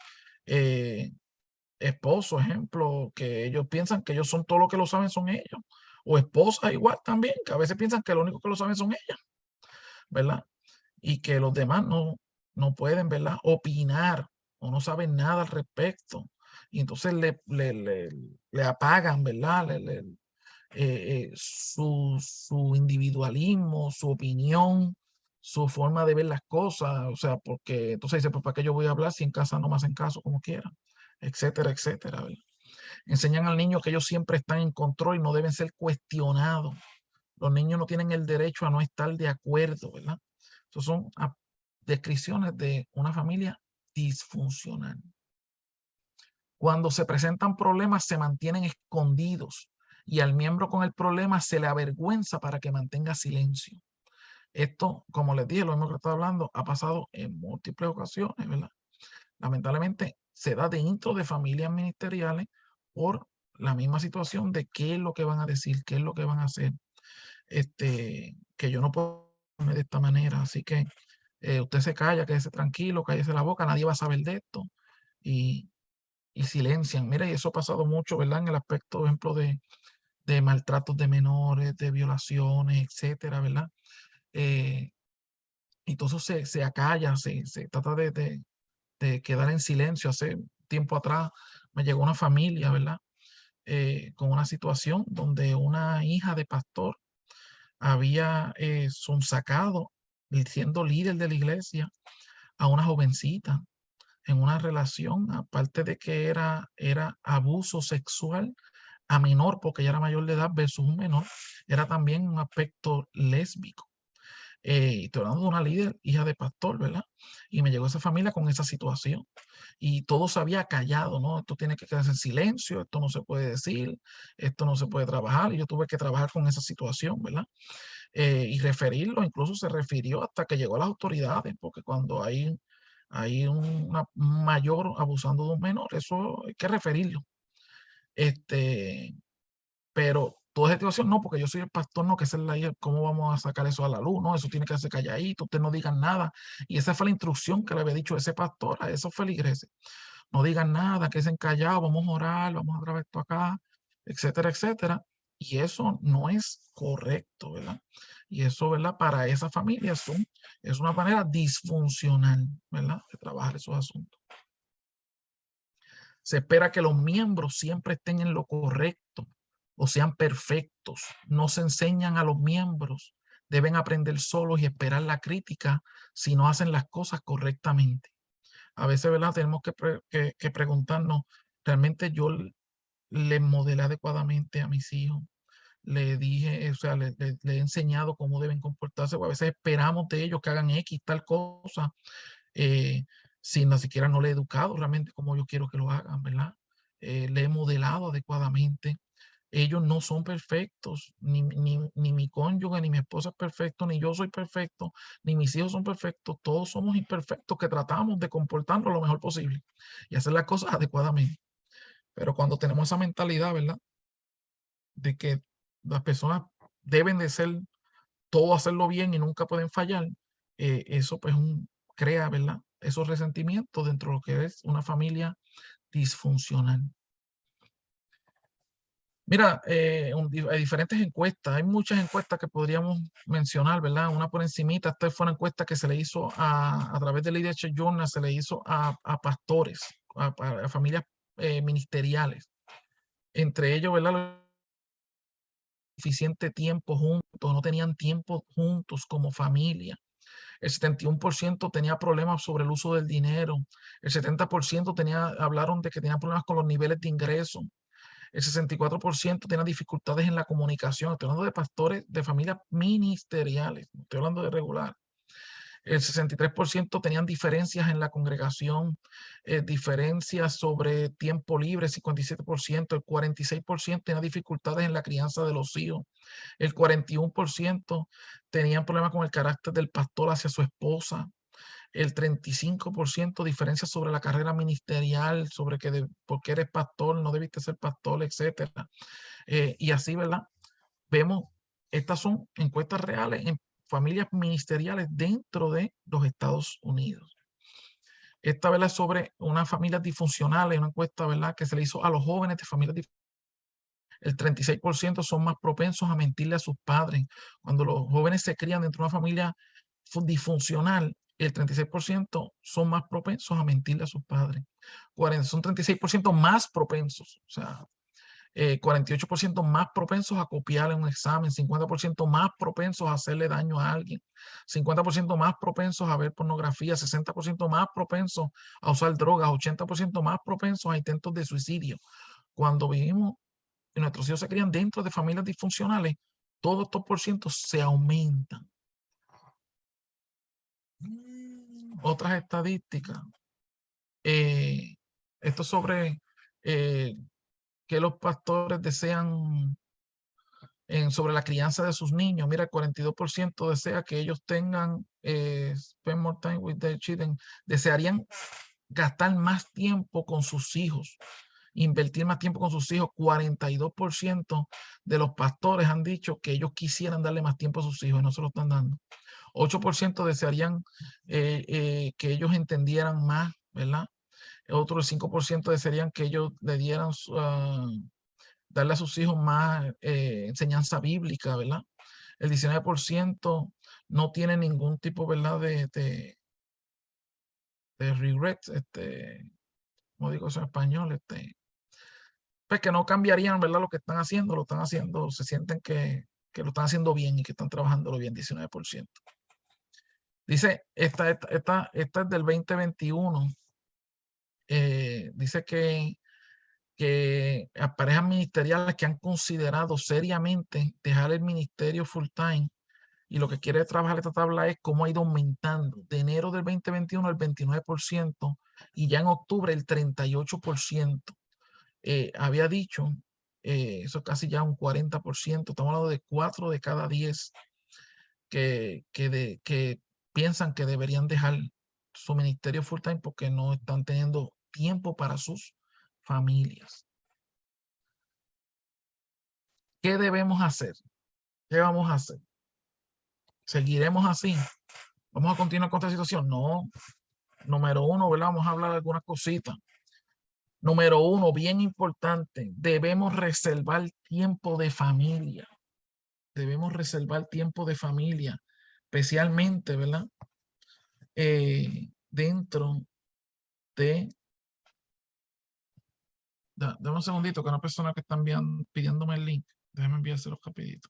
esposos, ejemplo, que ellos piensan que ellos son todo lo que lo saben son ellos. O esposas igual también, que a veces piensan que lo único que lo saben son ellas, ¿verdad? Y que los demás no pueden, ¿verdad? Opinar o no saben nada al respecto. Y entonces le apagan, ¿verdad? Su individualismo, su opinión, su forma de ver las cosas, o sea, porque entonces dice, pues ¿para qué yo voy a hablar si en casa no me hacen caso como quieran? Etcétera, etcétera, ¿verdad? Enseñan al niño que ellos siempre están en control y no deben ser cuestionados. Los niños no tienen el derecho a no estar de acuerdo, ¿verdad? Esas son descripciones de una familia disfuncional. Cuando se presentan problemas, se mantienen escondidos y al miembro con el problema se le avergüenza para que mantenga silencio. Esto, como les dije, lo mismo que estaba hablando, ha pasado en múltiples ocasiones, ¿verdad? Lamentablemente se da dentro de familias ministeriales por la misma situación de qué es lo que van a decir, qué es lo que van a hacer. Que yo no puedo de esta manera, así que usted se calla, quédese tranquilo, cállese la boca, nadie va a saber de esto. Y silencian. Mira, y eso ha pasado mucho, ¿verdad? En el aspecto, por ejemplo, de maltratos de menores, de violaciones, etcétera, ¿verdad? Y todo eso se acalla, se trata de quedar en silencio. Hace tiempo atrás me llegó una familia, ¿verdad? Con una situación donde una hija de pastor había sonsacado, siendo líder de la iglesia, a una jovencita en una relación, aparte de que era abuso sexual a menor, porque ella era mayor de edad versus un menor, era también un aspecto lésbico. Estoy hablando de una líder, hija de pastor, ¿verdad? Y me llegó esa familia con esa situación. Y todo se había callado, ¿no? Esto tiene que quedarse en silencio, esto no se puede decir, esto no se puede trabajar. Y yo tuve que trabajar con esa situación, ¿verdad? Y referirlo, incluso se refirió hasta que llegó a las autoridades, porque cuando hay un mayor abusando de un menor, eso hay que referirlo. Pero toda esa situación, no, porque yo soy el pastor, no, que esa es la hija, ¿cómo vamos a sacar eso a la luz? No, eso tiene que hacerse calladito, ustedes no digan nada. Y esa fue la instrucción que le había dicho ese pastor a esos feligreses. No digan nada, que estén callados, vamos a orar, vamos a grabar esto acá, etcétera, etcétera. Y eso no es correcto, ¿verdad? Y eso, ¿verdad? Para esa familia es una manera disfuncional, ¿verdad? De trabajar esos asuntos. Se espera que los miembros siempre estén en lo correcto o sean perfectos. No se enseñan a los miembros. Deben aprender solos y esperar la crítica si no hacen las cosas correctamente. A veces, ¿verdad? Tenemos que preguntarnos, ¿realmente yo le modelé adecuadamente a mis hijos? Le dije, o sea, le he enseñado cómo deben comportarse, o a veces esperamos de ellos que hagan X, tal cosa, eh, si ni siquiera no le he educado realmente como yo quiero que lo hagan, ¿verdad? Le he modelado adecuadamente. Ellos no son perfectos, ni mi cónyuge, ni mi esposa es perfecto, ni yo soy perfecto, ni mis hijos son perfectos. Todos somos imperfectos que tratamos de comportarnos lo mejor posible y hacer las cosas adecuadamente. Pero cuando tenemos esa mentalidad, ¿verdad? De que las personas deben de ser todo hacerlo bien y nunca pueden fallar, eso pues crea, ¿verdad? Esos resentimientos dentro de lo que es una familia disfuncional. Mira, hay diferentes encuestas, hay muchas encuestas que podríamos mencionar, ¿verdad? Una por encimita, esta fue una encuesta que se le hizo a través de Leadership Journal, se le hizo a pastores, a familias ministeriales. Entre ellos, ¿verdad? Suficiente tiempo juntos, no tenían tiempo juntos como familia. El 71% tenía problemas sobre el uso del dinero. El 70% hablaron de que tenían problemas con los niveles de ingreso. El 64% tenía dificultades en la comunicación. Estoy hablando de pastores de familias ministeriales, no estoy hablando de regular. El 63% tenían diferencias en la congregación, diferencias sobre tiempo libre, 57%, el 46% tenía dificultades en la crianza de los hijos, el 41% tenían problemas con el carácter del pastor hacia su esposa, el 35% diferencias sobre la carrera ministerial, sobre que porque eres pastor, no debiste ser pastor, etcétera. Y así, ¿verdad? Vemos, estas son encuestas reales en familias ministeriales dentro de los Estados Unidos. Esta, ¿verdad? Es sobre unas familias disfuncionales, una encuesta, ¿verdad? Que se le hizo a los jóvenes de familias disfuncionales. El 36% son más propensos a mentirle a sus padres. Cuando los jóvenes se crían dentro de una familia disfuncional, el 36% son más propensos a mentirle a sus padres. Son 36% más propensos, o sea, 48% más propensos a copiar en un examen, 50% más propensos a hacerle daño a alguien, 50% más propensos a ver pornografía, 60% más propensos a usar drogas, 80% más propensos a intentos de suicidio. Cuando vivimos y nuestros hijos se crían dentro de familias disfuncionales, todos estos porcientos se aumentan. Otras estadísticas. Esto sobre que los pastores desean sobre la crianza de sus niños. Mira, el 42% desea que ellos tengan spend more time with their children. Desearían gastar más tiempo con sus hijos, invertir más tiempo con sus hijos. 42% de los pastores han dicho que ellos quisieran darle más tiempo a sus hijos y no se lo están dando. 8% desearían que ellos entendieran más, ¿verdad? Otro 5% desearían que ellos le dieran darle a sus hijos más enseñanza bíblica, ¿verdad? El 19% no tiene ningún tipo, ¿verdad? De regret, ¿cómo digo eso en español? Pues que no cambiarían, ¿verdad? Lo que están haciendo, se sienten que lo están haciendo bien y que están trabajándolo bien, 19%. Dice, esta es del 2021. Dice que a parejas ministeriales que han considerado seriamente dejar el ministerio full time, y lo que quiere trabajar esta tabla es cómo ha ido aumentando de enero del 2021 el 29% y ya en octubre el 38%. Había dicho, eso casi ya un 40%, estamos hablando de 4 de cada 10 que piensan que deberían dejar su ministerio full time porque no están teniendo tiempo para sus familias. ¿Qué debemos hacer? ¿Qué vamos a hacer? ¿Seguiremos así? ¿Vamos a continuar con esta situación? No. Número uno, ¿verdad? Vamos a hablar de algunas cositas. Número uno, bien importante, debemos reservar tiempo de familia. Debemos reservar tiempo de familia, especialmente, ¿verdad? Dentro de... Dame un segundito, que una persona que está pidiéndome el link. Déjame enviárselo rapidito.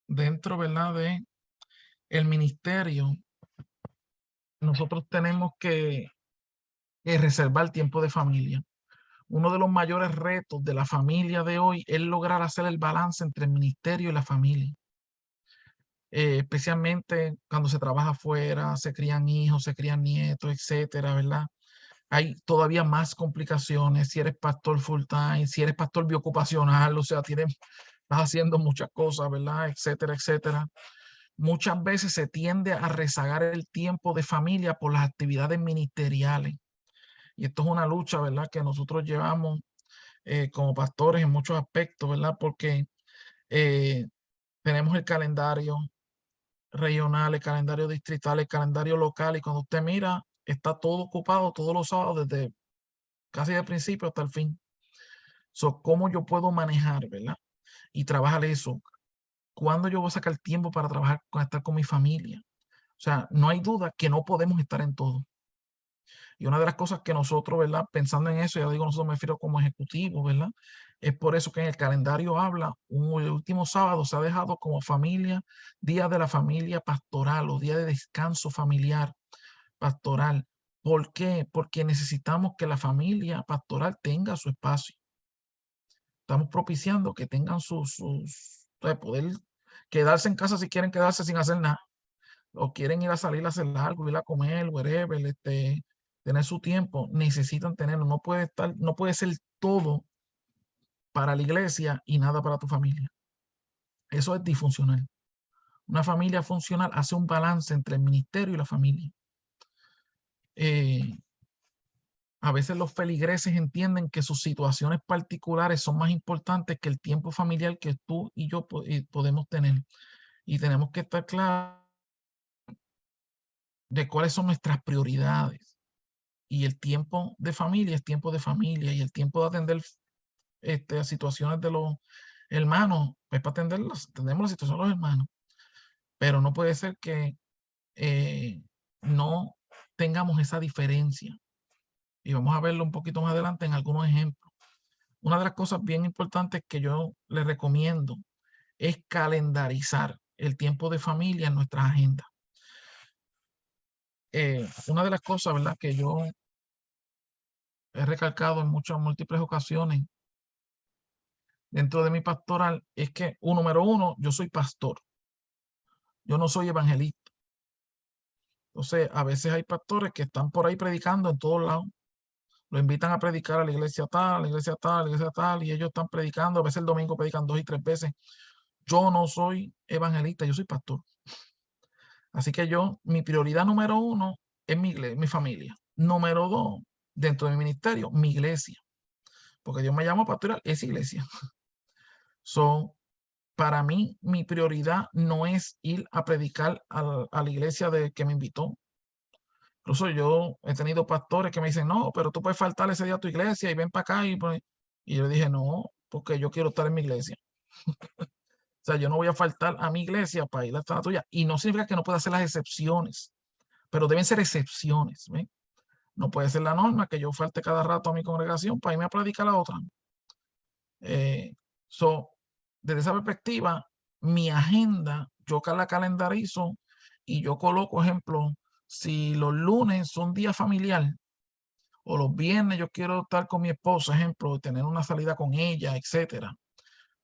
Dentro, ¿verdad? De el ministerio, nosotros tenemos que reservar tiempo de familia. Uno de los mayores retos de la familia de hoy es lograr hacer el balance entre el ministerio y la familia. Especialmente cuando se trabaja afuera, se crían hijos, se crían nietos, etcétera, ¿verdad? Hay todavía más complicaciones si eres pastor full time, si eres pastor biocupacional, o sea, estás haciendo muchas cosas, ¿verdad? Etcétera, etcétera. Muchas veces se tiende a rezagar el tiempo de familia por las actividades ministeriales. Y esto es una lucha, ¿verdad? Que nosotros llevamos como pastores en muchos aspectos, ¿verdad? Porque tenemos el calendario regional, el calendario distrital, el calendario local, y cuando usted mira, está todo ocupado todos los sábados, desde casi del principio hasta el fin. ¿Cómo yo puedo manejar, verdad? Y trabajar eso. ¿Cuándo yo voy a sacar tiempo para estar con mi familia? O sea, no hay duda que no podemos estar en todo. Y una de las cosas que nosotros, ¿verdad? Pensando en eso, ya digo, nosotros me refiero como ejecutivo, ¿verdad? Es por eso que en el calendario habla, el último sábado se ha dejado como familia, día de la familia pastoral o día de descanso familiar pastoral. ¿Por qué? Porque necesitamos que la familia pastoral tenga su espacio. Estamos propiciando que tengan poder quedarse en casa si quieren quedarse sin hacer nada, o quieren ir a salir a hacer algo, ir a comer, whatever, tener su tiempo, necesitan tenerlo. No puede ser todo para la iglesia y nada para tu familia. Eso es disfuncional. Una familia funcional hace un balance entre el ministerio y la familia. A veces los feligreses entienden que sus situaciones particulares son más importantes que el tiempo familiar que tú y yo podemos tener. Y tenemos que estar claros de cuáles son nuestras prioridades. Y el tiempo de familia es tiempo de familia, y el tiempo de atender a situaciones de los hermanos, pues para atendemos la situación de los hermanos. Pero no puede ser que no tengamos esa diferencia. Y vamos a verlo un poquito más adelante en algunos ejemplos. Una de las cosas bien importantes que yo les recomiendo es calendarizar el tiempo de familia en nuestras agendas. Una de las cosas, ¿verdad?, que yo he recalcado en múltiples ocasiones dentro de mi pastoral es que, número uno, yo soy pastor. Yo no soy evangelista. Entonces, a veces hay pastores que están por ahí predicando en todos lados. Lo invitan a predicar a la iglesia tal, a la iglesia tal, a la iglesia tal, y ellos están predicando. A veces el domingo predican 2 y 3 veces. Yo no soy evangelista, yo soy pastor. Así que mi prioridad número uno es mi familia. Número dos, dentro de mi ministerio, mi iglesia. Porque Dios me llamó a pastorear esa iglesia. Para mí, mi prioridad no es ir a predicar a la iglesia que me invitó. Incluso yo he tenido pastores que me dicen, no, pero tú puedes faltar ese día a tu iglesia y ven para acá. Y yo le dije, no, porque yo quiero estar en mi iglesia. O sea, yo no voy a faltar a mi iglesia para ir a estar a la tuya. Y no significa que no pueda hacer las excepciones, pero deben ser excepciones. ¿Ven? No puede ser la norma que yo falte cada rato a mi congregación para irme a predicar a la otra. Desde esa perspectiva, mi agenda, yo la calendarizo y yo coloco, ejemplo, si los lunes son día familiar o los viernes yo quiero estar con mi esposa, ejemplo, tener una salida con ella, etcétera,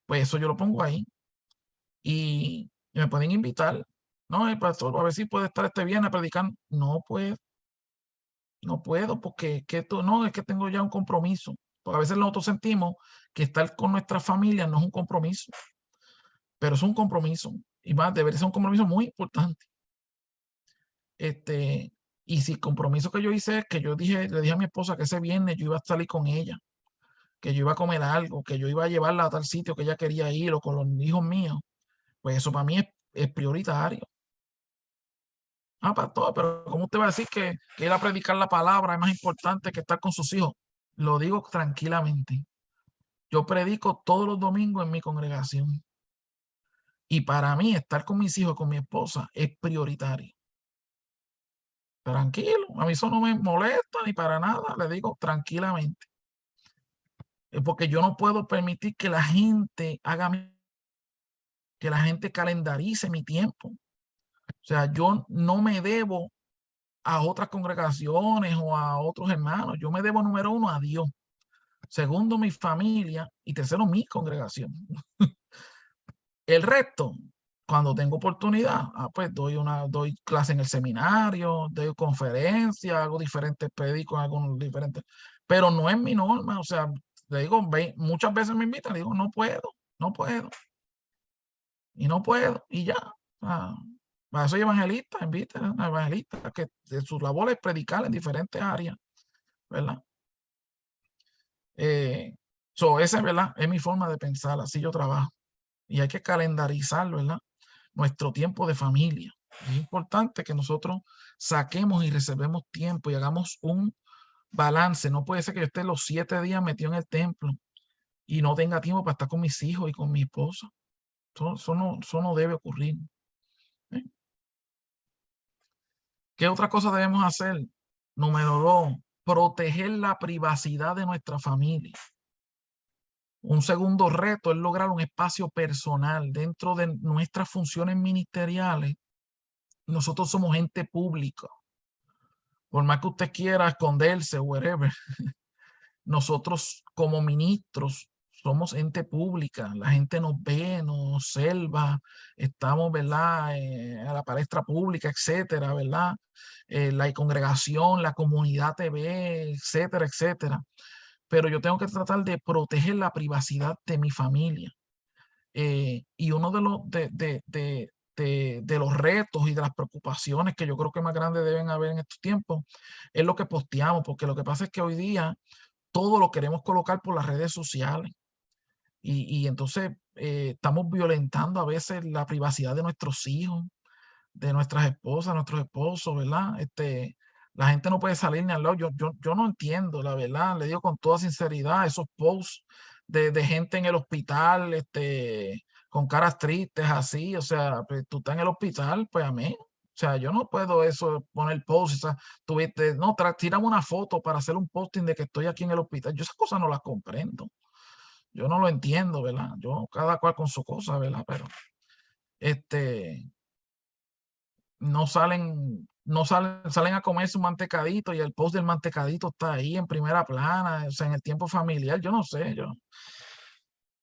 pues eso yo lo pongo ahí y me pueden invitar. No, el pastor, a ver si puede estar este viernes predicando. No, pues No puedo porque no, es que tengo ya un compromiso. Porque a veces nosotros sentimos que estar con nuestra familia no es un compromiso, pero es un compromiso. Y más, debería ser un compromiso muy importante. Y si el compromiso que yo hice es que le dije a mi esposa que ese viernes yo iba a salir con ella, que yo iba a comer algo, que yo iba a llevarla a tal sitio que ella quería ir o con los hijos míos, pues eso para mí es prioritario. Pastor, pero ¿cómo usted va a decir que ir a predicar la palabra es más importante que estar con sus hijos? Lo digo tranquilamente. Yo predico todos los domingos en mi congregación. Y para mí estar con mis hijos, con mi esposa, es prioritario. Tranquilo, a mí eso no me molesta ni para nada, le digo tranquilamente. Porque yo no puedo permitir que la gente que la gente calendarice mi tiempo. O sea, yo no me debo a otras congregaciones o a otros hermanos. Yo me debo, número uno, a Dios. Segundo, mi familia. Y tercero, mi congregación. El resto, cuando tengo oportunidad, pues doy clase en el seminario, doy conferencias, hago diferentes, predico en algunos diferentes, pero no es mi norma. O sea, le digo, muchas veces me invitan, le digo, no puedo. Y no puedo, y ya. Para eso hay evangelistas, invitan a evangelistas, que su labor es predicar en diferentes áreas, ¿verdad? Esa, ¿verdad? Es mi forma de pensar, así yo trabajo. Y hay que calendarizarlo, ¿verdad? Nuestro tiempo de familia. Es importante que nosotros saquemos y reservemos tiempo y hagamos un balance. No puede ser que yo esté los 7 días metido en el templo y no tenga tiempo para estar con mis hijos y con mi esposa. Eso no debe ocurrir. ¿eh? ¿Qué otra cosa debemos hacer? Número 2, proteger la privacidad de nuestra familia. Un segundo reto es lograr un espacio personal dentro de nuestras funciones ministeriales. Nosotros somos gente pública. Por más que usted quiera esconderse, whatever, nosotros como ministros somos gente pública. La gente nos ve, nos observa, estamos, ¿verdad? A la palestra pública, etcétera, ¿verdad? La congregación, la comunidad te ve, etcétera, etcétera. Pero yo tengo que tratar de proteger la privacidad de mi familia. Y uno de los retos y de las preocupaciones que yo creo que más grandes deben haber en estos tiempos es lo que posteamos, porque lo que pasa es que hoy día todo lo queremos colocar por las redes sociales y entonces estamos violentando a veces la privacidad de nuestros hijos, de nuestras esposas, nuestros esposos, ¿verdad? La gente no puede salir ni al lado. Yo no entiendo, la verdad, le digo con toda sinceridad, esos posts de gente en el hospital, con caras tristes, así, o sea, pues, tú estás en el hospital, pues a mí. O sea, yo no puedo eso, poner post, o sea, no, tírame una foto para hacer un posting de que estoy aquí en el hospital. Yo esas cosas no las comprendo. Yo no lo entiendo, ¿verdad? Yo, cada cual con su cosa, ¿verdad? Pero, salen a comerse un mantecadito y el post del mantecadito está ahí en primera plana, o sea, en el tiempo familiar, yo no sé,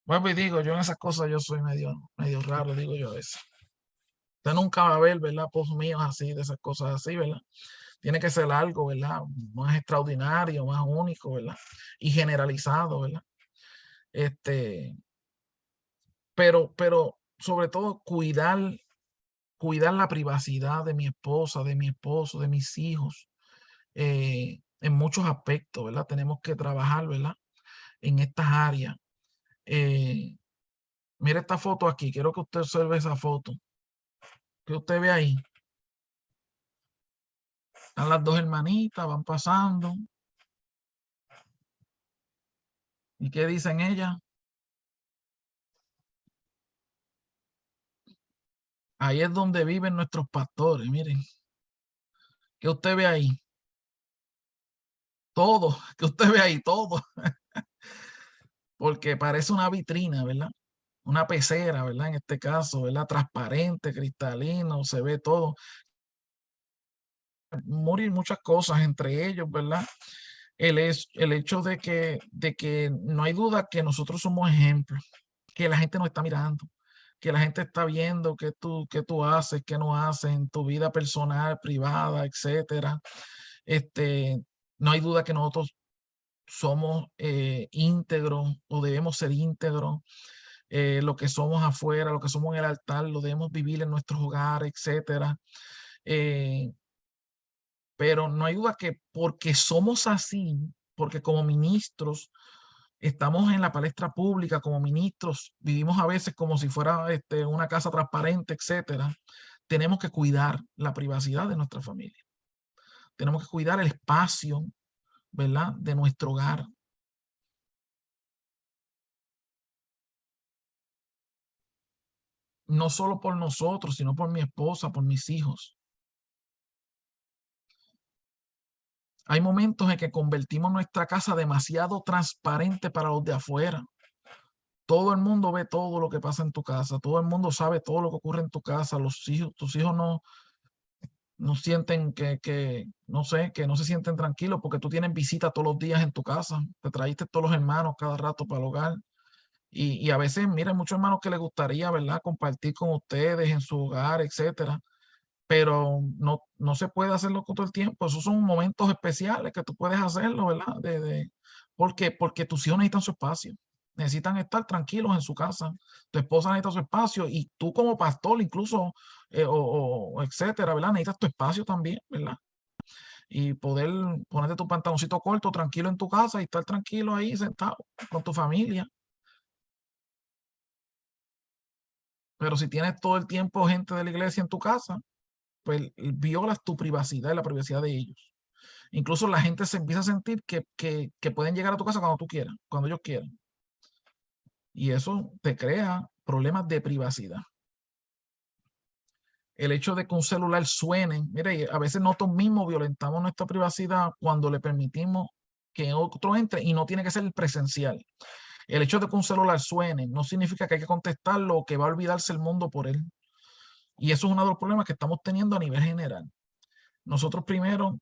vuelvo y digo, yo en esas cosas yo soy medio raro, digo yo eso. Usted nunca va a ver, ¿verdad? Post míos así, de esas cosas así, ¿verdad? Tiene que ser algo, ¿verdad? Más extraordinario, más único, ¿verdad? Y generalizado, ¿verdad? Pero sobre todo cuidar la privacidad de mi esposa, de mi esposo, de mis hijos, en muchos aspectos, ¿verdad? Tenemos que trabajar, ¿verdad? En estas áreas. Mire esta foto aquí, quiero que usted observe esa foto. Que usted ve ahí. Están las dos hermanitas, van pasando. ¿Y qué dicen ellas? Ahí es donde viven nuestros pastores, miren. ¿Qué usted ve ahí? Todo, que usted ve ahí, todo. Porque parece una vitrina, ¿verdad? Una pecera, ¿verdad? En este caso, ¿verdad? Transparente, cristalino, se ve todo. Morir muchas cosas, entre ellos, ¿verdad? El hecho de que no hay duda que nosotros somos ejemplos, que la gente nos está mirando, que la gente está viendo qué tú haces, qué no haces en tu vida personal, privada, etcétera. No hay duda que nosotros somos íntegros o debemos ser íntegros. Lo que somos afuera, lo que somos en el altar, lo debemos vivir en nuestros hogares, etcétera. Pero no hay duda que porque somos así, porque como ministros estamos en la palestra pública, como ministros vivimos a veces como si fuera una casa transparente, etcétera, tenemos que cuidar la privacidad de nuestra familia. Tenemos que cuidar el espacio, ¿verdad?, de nuestro hogar. No solo por nosotros, sino por mi esposa, por mis hijos. Hay momentos en que convertimos nuestra casa demasiado transparente para los de afuera. Todo el mundo ve todo lo que pasa en tu casa. Todo el mundo sabe todo lo que ocurre en tu casa. Tus hijos no sienten no sé, que no se sienten tranquilos porque tú tienes visitas todos los días en tu casa. Te trajiste todos los hermanos cada rato para el hogar. Y a veces, mira, hay muchos hermanos que les gustaría, ¿verdad?, compartir con ustedes en su hogar, etcétera. Pero no se puede hacerlo todo el tiempo. Esos son momentos especiales que tú puedes hacerlo, ¿verdad? Porque tus hijos necesitan su espacio. Necesitan estar tranquilos en su casa. Tu esposa necesita su espacio y tú como pastor incluso, o etcétera, ¿verdad? Necesitas tu espacio también, ¿verdad? Y poder ponerte tu pantaloncito corto tranquilo en tu casa y estar tranquilo ahí sentado con tu familia. Pero si tienes todo el tiempo gente de la iglesia en tu casa, pues violas tu privacidad y la privacidad de ellos. Incluso la gente se empieza a sentir que pueden llegar a tu casa cuando tú quieras, cuando ellos quieran. Y eso te crea problemas de privacidad. El hecho de que un celular suene, mire, a veces nosotros mismos violentamos nuestra privacidad cuando le permitimos que otro entre y no tiene que ser el presencial. El hecho de que un celular suene no significa que hay que contestarlo o que va a olvidarse el mundo por él. Y eso es uno de los problemas que estamos teniendo a nivel general. Nosotros primero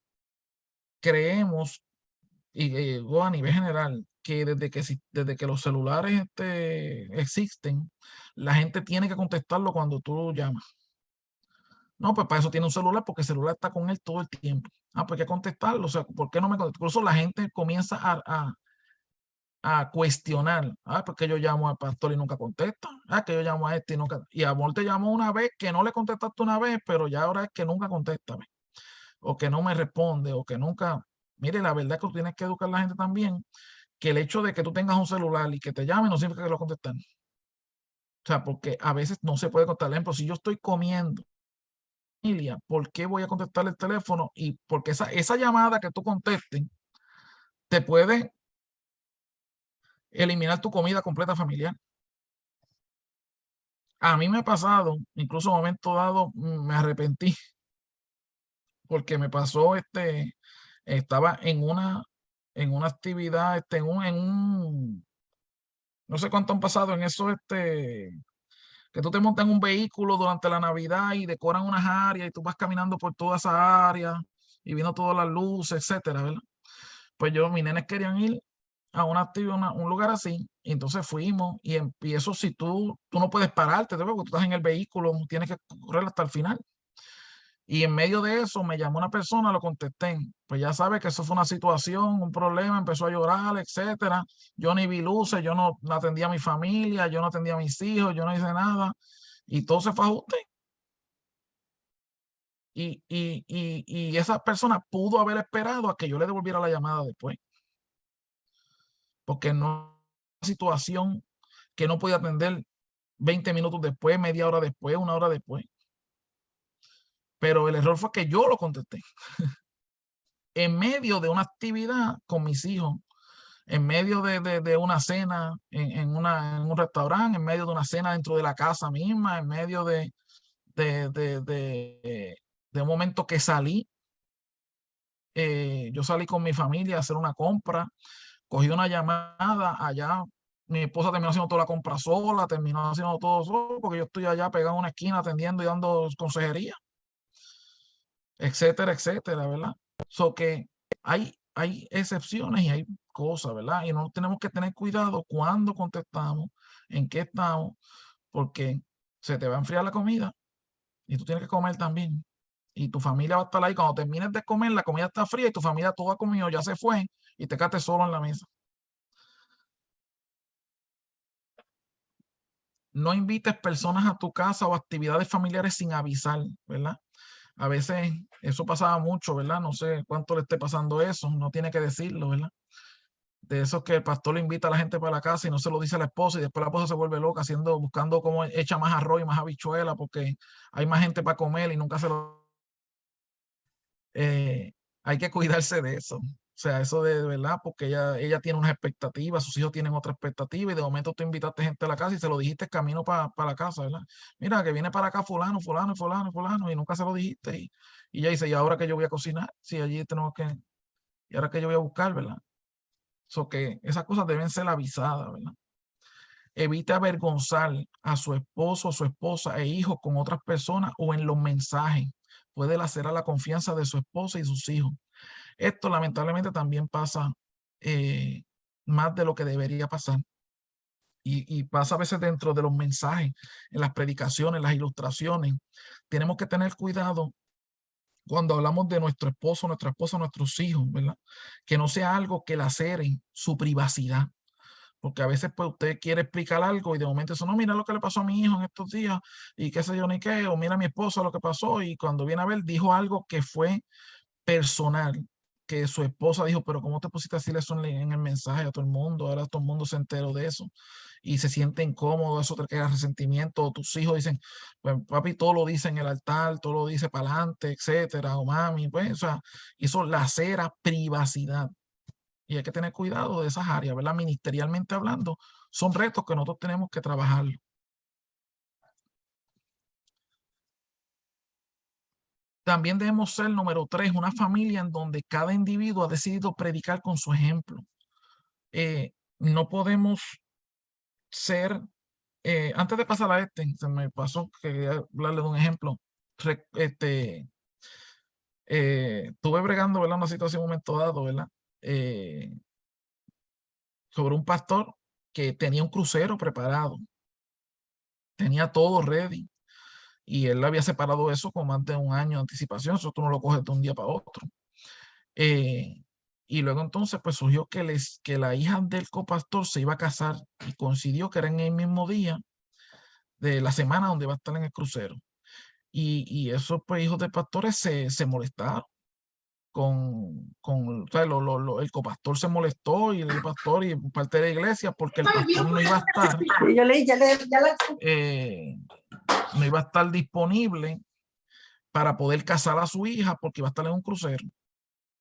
creemos, y a nivel general, que desde que los celulares existen, la gente tiene que contestarlo cuando tú llamas. No, pues para eso tiene un celular, porque el celular está con él todo el tiempo. Ah, pues hay que contestarlo. O sea, ¿por qué no me contesta? Incluso la gente comienza a cuestionar. Ah, porque yo llamo al pastor y nunca contesta. Ah, que yo llamo a este y nunca. Y amor te llamó una vez que no le contestaste una vez, pero ya ahora es que nunca contesta. ¿Ves? O que no me responde, o que nunca. Mire, la verdad es que tú tienes que educar a la gente también, que el hecho de que tú tengas un celular y que te llame no significa que lo contestan. O sea, porque a veces no se puede contestar. Por ejemplo, si yo estoy comiendo, familia, ¿por qué voy a contestar el teléfono? Y porque esa llamada que tú contestes te puede eliminar tu comida completa familiar. A mí me ha pasado, incluso en un momento dado, me arrepentí porque me pasó, estaba en una actividad, no sé cuánto han pasado en eso, que tú te montas en un vehículo durante la Navidad y decoran unas áreas y tú vas caminando por toda esa área y viendo todas las luces, etcétera, ¿verdad? Pues mis nenes querían ir a una actividad, un lugar así, y entonces fuimos y eso si tú no puedes pararte, porque tú estás en el vehículo, tienes que correr hasta el final. Y en medio de eso me llamó una persona, lo contesté. Pues ya sabe que eso fue una situación, un problema, empezó a llorar, etcétera. Yo ni vi luces, yo no atendía a mi familia, yo no atendía a mis hijos, yo no hice nada. Y todo se fue a ajuste. Y esa persona pudo haber esperado a que yo le devolviera la llamada después. Porque no es una situación que no podía atender 20 minutos después, media hora después, una hora después. Pero el error fue que yo lo contesté. En medio de una actividad con mis hijos, en medio de una cena en un restaurante, en medio de una cena dentro de la casa misma, en medio de un momento que salí. Yo salí con mi familia a hacer una compra, cogí una llamada allá. Mi esposa terminó haciendo toda la compra sola, terminó haciendo todo solo, porque yo estoy allá pegado en una esquina atendiendo y dando consejería, etcétera, etcétera, ¿verdad? So que hay excepciones y hay cosas, ¿verdad? Y no tenemos que tener cuidado cuando contestamos, en qué estamos, porque se te va a enfriar la comida y tú tienes que comer también. y tu familia va a estar ahí. Cuando termines de comer, la comida está fría y tu familia todo ha comido, ya se fue y te quedaste solo en la mesa. No invites personas a tu casa o actividades familiares sin avisar, ¿verdad? A veces eso pasaba mucho, ¿verdad? No sé cuánto le esté pasando eso, no tiene que decirlo, ¿verdad? De esos que el pastor le invita a la gente para la casa y no se lo dice a la esposa y después la esposa se vuelve loca buscando cómo echa más arroz y más habichuela porque hay más gente para comer y nunca se lo... hay que cuidarse de eso. O sea, eso de verdad, porque ella tiene unas expectativas, sus hijos tienen otra expectativa y de momento tú invitaste gente a la casa y se lo dijiste camino para la casa, ¿verdad? Mira, que viene para acá fulano, fulano, y fulano, y fulano, y nunca se lo dijiste. Y ella dice, ¿y ahora que yo voy a cocinar? Sí, allí tenemos que... ¿Y ahora que yo voy a buscar, verdad? So que esas cosas deben ser avisadas, ¿verdad? Evite avergonzar a su esposo, a su esposa e hijos con otras personas o en los mensajes. Puede lacerar la confianza de su esposa y sus hijos. Esto lamentablemente también pasa más de lo que debería pasar. Y pasa a veces dentro de los mensajes, en las predicaciones, las ilustraciones. Tenemos que tener cuidado cuando hablamos de nuestro esposo, nuestra esposa, nuestros hijos, ¿verdad? Que no sea algo que lacere su privacidad. Porque a veces pues usted quiere explicar algo y de momento eso, no, mira lo que le pasó a mi hijo en estos días y qué sé yo ni qué, o mira a mi esposa lo que pasó y cuando viene a ver dijo algo que fue personal, que su esposa dijo, pero ¿cómo te pusiste a decir eso en el mensaje a todo el mundo? Ahora todo el mundo se enteró de eso y se siente incómodo, eso te crea resentimiento, o tus hijos dicen, pues papi todo lo dice en el altar, todo lo dice para adelante, etcétera, o mami, pues, o sea, eso lacera privacidad. Y hay que tener cuidado de esas áreas, ¿verdad? Ministerialmente hablando, son retos que nosotros tenemos que trabajar. También debemos ser, número 3, una familia en donde cada individuo ha decidido predicar con su ejemplo. No podemos ser, antes de pasar a se me pasó que quería hablarle de un ejemplo. Estuve bregando, ¿verdad? Una situación en un momento dado, ¿verdad? Sobre un pastor que tenía un crucero preparado, tenía todo ready. Y él había separado eso con más de un año de anticipación, eso tú no lo coges de un día para otro. Y luego entonces pues surgió que la hija del copastor se iba a casar y coincidió que era en el mismo día de la semana donde va a estar en el crucero. Y esos pues hijos de pastores se molestaron o sea, el copastor se molestó y el pastor y parte de la iglesia porque el pastor no iba a estar no iba a estar disponible para poder casar a su hija porque iba a estar en un crucero.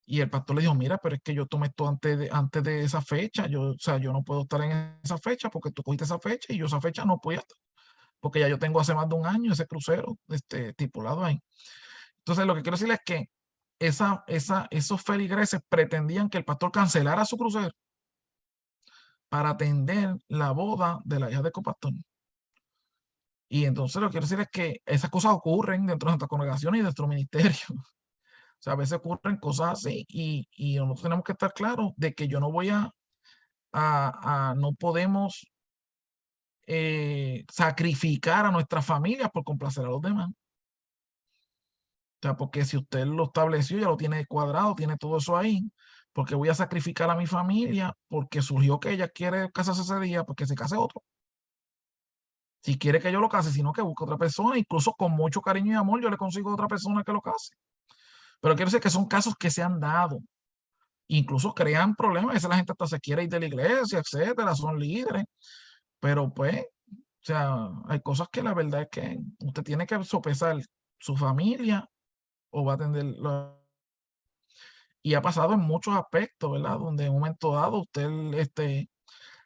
Y el pastor le dijo, mira, pero es que yo tomé esto antes de esa fecha. O sea, yo no puedo estar en esa fecha porque tú cogiste esa fecha y yo esa fecha no podía estar. Porque ya yo tengo hace más de un año ese crucero estipulado ahí. Entonces, lo que quiero decirles es que esos feligreses pretendían que el pastor cancelara su crucero para atender la boda de la hija del copastor. Y entonces lo que quiero decir es que esas cosas ocurren dentro de nuestra congregación y de nuestro ministerio. O sea, a veces ocurren cosas así y nosotros tenemos que estar claros de que yo no voy no podemos sacrificar a nuestras familias por complacer a los demás. O sea, porque si usted lo estableció, ya lo tiene cuadrado, tiene todo eso ahí, porque voy a sacrificar a mi familia porque surgió que ella quiere casarse ese día, porque se case otro. Si quiere que yo lo case, sino que busque otra persona, incluso con mucho cariño y amor, yo le consigo otra persona que lo case. Pero quiero decir que son casos que se han dado. Incluso crean problemas. A veces la gente hasta se quiere ir de la iglesia, etcétera, son líderes. Pero pues, o sea, hay cosas que la verdad es que usted tiene que sopesar su familia o va a atender y ha pasado en muchos aspectos, ¿verdad? Donde en un momento dado usted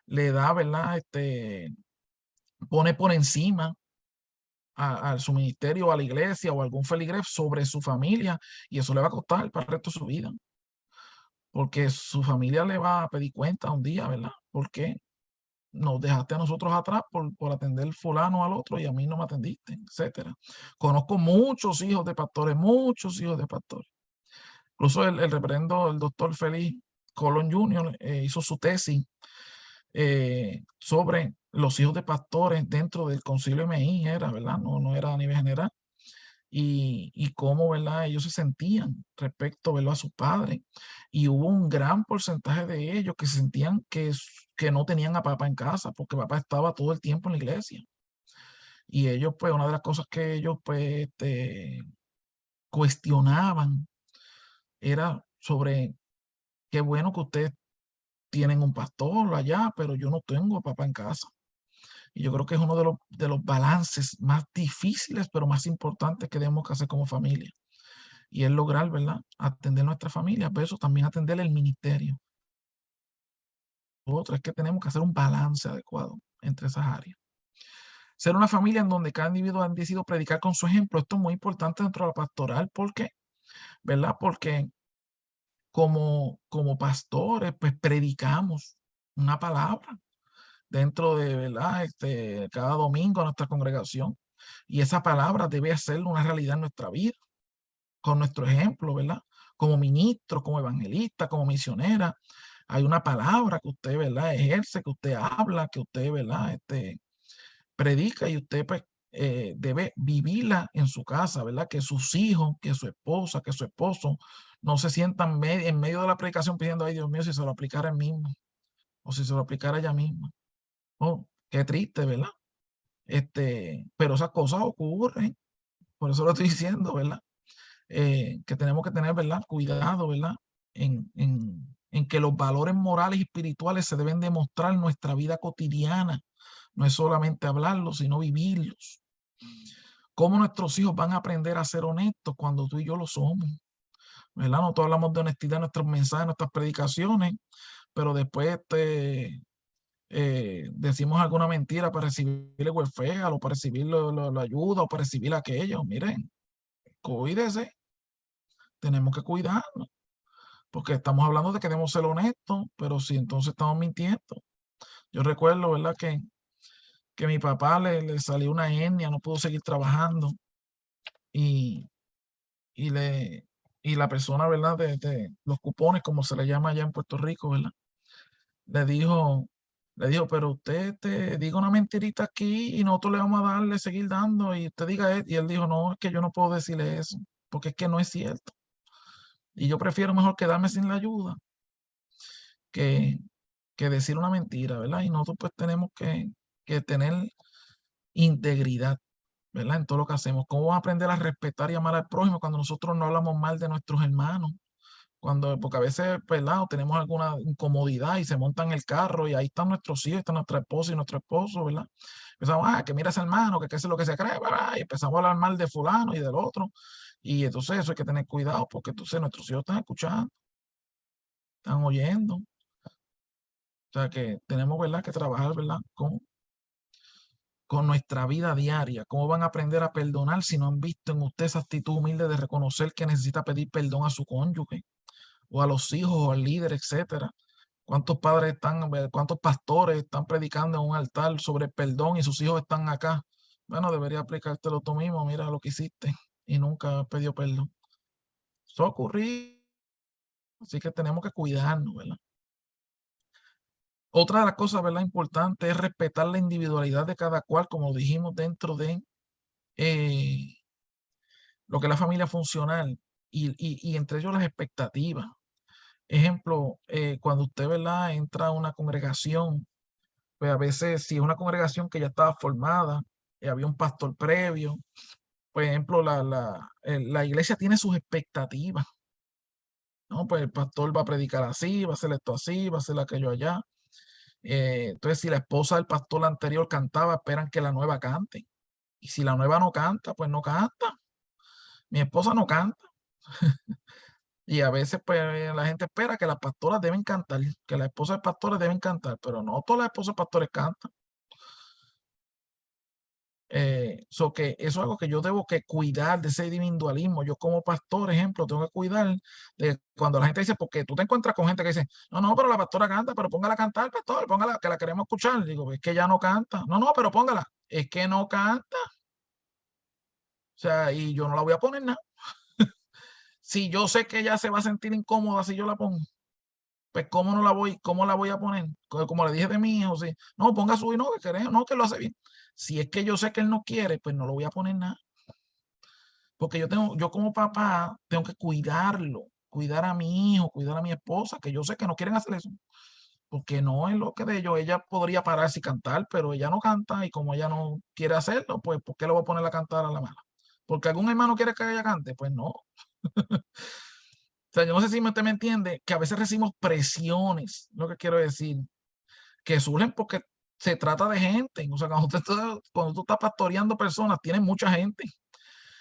le da, ¿verdad? Pone por encima a su ministerio, a la iglesia o a algún feligres sobre su familia y eso le va a costar para el resto de su vida. Porque su familia le va a pedir cuenta un día, ¿verdad? Porque nos dejaste a nosotros atrás por atender fulano al otro y a mí no me atendiste, etcétera. Conozco muchos hijos de pastores, muchos hijos de pastores. Incluso el reverendo, el doctor Félix Colón Jr. Hizo su tesis sobre los hijos de pastores dentro del concilio MI, era, ¿verdad? No era a nivel general. y cómo, ¿verdad? Ellos se sentían respecto, ¿verdad? A su padre. Y hubo un gran porcentaje de ellos que se sentían que no tenían a papá en casa porque papá estaba todo el tiempo en la iglesia. Y ellos, pues, una de las cosas que ellos, pues, cuestionaban era sobre qué bueno que ustedes tienen un pastor allá, pero yo no tengo a papá en casa. Y yo creo que es uno de los balances más difíciles, pero más importantes que tenemos que hacer como familia. Y es lograr, ¿verdad? Atender nuestra familia, pero eso también atender el ministerio. Otro es que tenemos que hacer un balance adecuado entre esas áreas. Ser una familia en donde cada individuo ha decidido predicar con su ejemplo. Esto es muy importante dentro de la pastoral. ¿Por qué? ¿Verdad? Porque como pastores, pues predicamos una palabra dentro de, ¿verdad? Cada domingo a nuestra congregación. Y esa palabra debe hacer una realidad en nuestra vida, con nuestro ejemplo, ¿verdad? Como ministro, como evangelista, como misionera. Hay una palabra que usted, ¿verdad? Ejerce, que usted habla, que usted, ¿verdad? Predica y usted, pues, debe vivirla en su casa, ¿verdad? Que sus hijos, que su esposa, que su esposo no se sientan en medio de la predicación pidiendo, ay Dios mío, si se lo aplicara él mismo o si se lo aplicara ella misma. Oh, qué triste, ¿verdad? Pero esas cosas ocurren, por eso lo estoy diciendo, ¿verdad? Que tenemos que tener, ¿verdad? Cuidado, ¿verdad? En que los valores morales y espirituales se deben demostrar en nuestra vida cotidiana. No es solamente hablarlos, sino vivirlos. ¿Cómo nuestros hijos van a aprender a ser honestos cuando tú y yo lo somos? ¿Verdad? Nosotros hablamos de honestidad en nuestros mensajes, en nuestras predicaciones, pero después decimos alguna mentira para recibir el welfare o para recibir la ayuda o para recibir aquello. Miren, cuídese, tenemos que cuidarnos, porque estamos hablando de que debemos ser honestos, pero si entonces estamos mintiendo. Yo recuerdo, ¿verdad? Que a mi papá le salió una hernia, no pudo seguir trabajando y, y, le, y la persona, ¿verdad? De los cupones, como se le llama allá en Puerto Rico, ¿verdad? Le dijo, pero usted diga una mentirita aquí y nosotros le vamos a darle, seguir dando y usted diga, y él dijo, no, es que yo no puedo decirle eso, porque es que no es cierto. Y yo prefiero mejor quedarme sin la ayuda que, que decir una mentira, ¿verdad? Y nosotros pues tenemos que tener integridad, ¿verdad? En todo lo que hacemos. ¿Cómo vamos a aprender a respetar y amar al prójimo cuando nosotros no hablamos mal de nuestros hermanos? Porque a veces, ¿verdad? O tenemos alguna incomodidad y se montan en el carro y ahí están nuestros hijos, está nuestra esposa y nuestro esposo, ¿verdad? Empezamos, que mira ese hermano, que qué es lo que se cree, ¿verdad? Y empezamos a hablar mal de fulano y del otro. Y entonces eso hay que tener cuidado porque entonces nuestros hijos están escuchando, están oyendo. O sea que tenemos, ¿verdad? Que trabajar, ¿verdad? Con nuestra vida diaria. ¿Cómo van a aprender a perdonar si no han visto en usted esa actitud humilde de reconocer que necesita pedir perdón a su cónyuge o a los hijos o al líder, etcétera? ¿Cuántos padres cuántos pastores están predicando en un altar sobre el perdón y sus hijos están acá? Bueno, debería aplicártelo tú mismo, mira lo que hiciste y nunca pidió perdón. Eso ocurrió, así que tenemos que cuidarnos, ¿verdad? Otra de las cosas, ¿verdad? Importante es respetar la individualidad de cada cual, como dijimos, dentro de lo que es la familia funcional y entre ellos las expectativas. Ejemplo, cuando usted, ¿verdad? Entra a una congregación, pues a veces si es una congregación que ya estaba formada, había un pastor previo, por ejemplo, la iglesia tiene sus expectativas, ¿no? Pues el pastor va a predicar así, va a hacer esto así, va a hacer aquello allá. Entonces, si la esposa del pastor anterior cantaba, esperan que la nueva cante. Y si la nueva no canta, pues no canta. Mi esposa no canta. Y a veces, pues, la gente espera que las pastoras deben cantar, que las esposas de pastores deben cantar, pero no todas las esposas de pastores cantan. Que eso es algo que yo debo que cuidar de ese individualismo. Yo como pastor, ejemplo, tengo que cuidar de cuando la gente dice, porque tú te encuentras con gente que dice, no, pero la pastora canta, pero póngala a cantar, pastor, póngala, que la queremos escuchar. Digo, es que ya no canta. No, pero póngala. Es que no canta. O sea, y yo no la voy a poner nada. Si yo sé que ella se va a sentir incómoda si yo la pongo, pues cómo la voy a poner, como le dije de mi hijo, sí, no, ponga su hijo, no, que lo hace bien. Si es que yo sé que él no quiere, pues no lo voy a poner nada. Porque yo como papá tengo que cuidarlo, cuidar a mi hijo, cuidar a mi esposa, que yo sé que no quieren hacer eso, porque no es lo que de ellos. Ella podría pararse y cantar, pero ella no canta, y como ella no quiere hacerlo, pues ¿por qué lo voy a poner a cantar a la mala? ¿Porque algún hermano quiere que ella cante? Pues no. O sea, yo no sé si usted me entiende, que a veces recibimos presiones, lo que quiero decir, que surgen porque se trata de gente. O sea, cuando tú estás pastoreando personas, tienes mucha gente,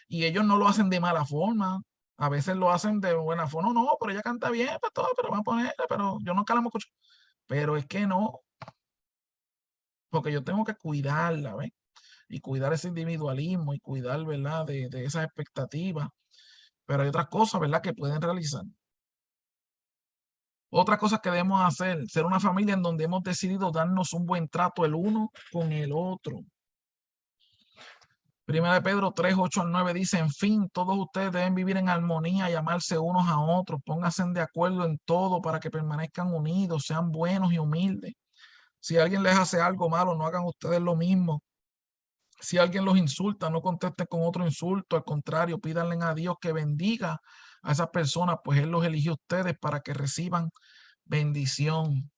y ellos no lo hacen de mala forma. A veces lo hacen de buena forma. No, pero ella canta bien, pastor, pero van a ponerle, pero yo nunca la hemos escuchado. Pero es que no, porque yo tengo que cuidarla, ¿ves? Y cuidar ese individualismo y cuidar, ¿verdad? De esas expectativas. Pero hay otras cosas, ¿verdad? Que pueden realizar. Otra cosa que debemos hacer, ser una familia en donde hemos decidido darnos un buen trato el uno con el otro. Primera de Pedro 3, 8 al 9 dice: en fin, todos ustedes deben vivir en armonía y amarse unos a otros. Pónganse de acuerdo en todo para que permanezcan unidos, sean buenos y humildes. Si alguien les hace algo malo, no hagan ustedes lo mismo. Si alguien los insulta, no contesten con otro insulto. Al contrario, pídanle a Dios que bendiga a esas personas, pues Él los eligió a ustedes para que reciban bendición.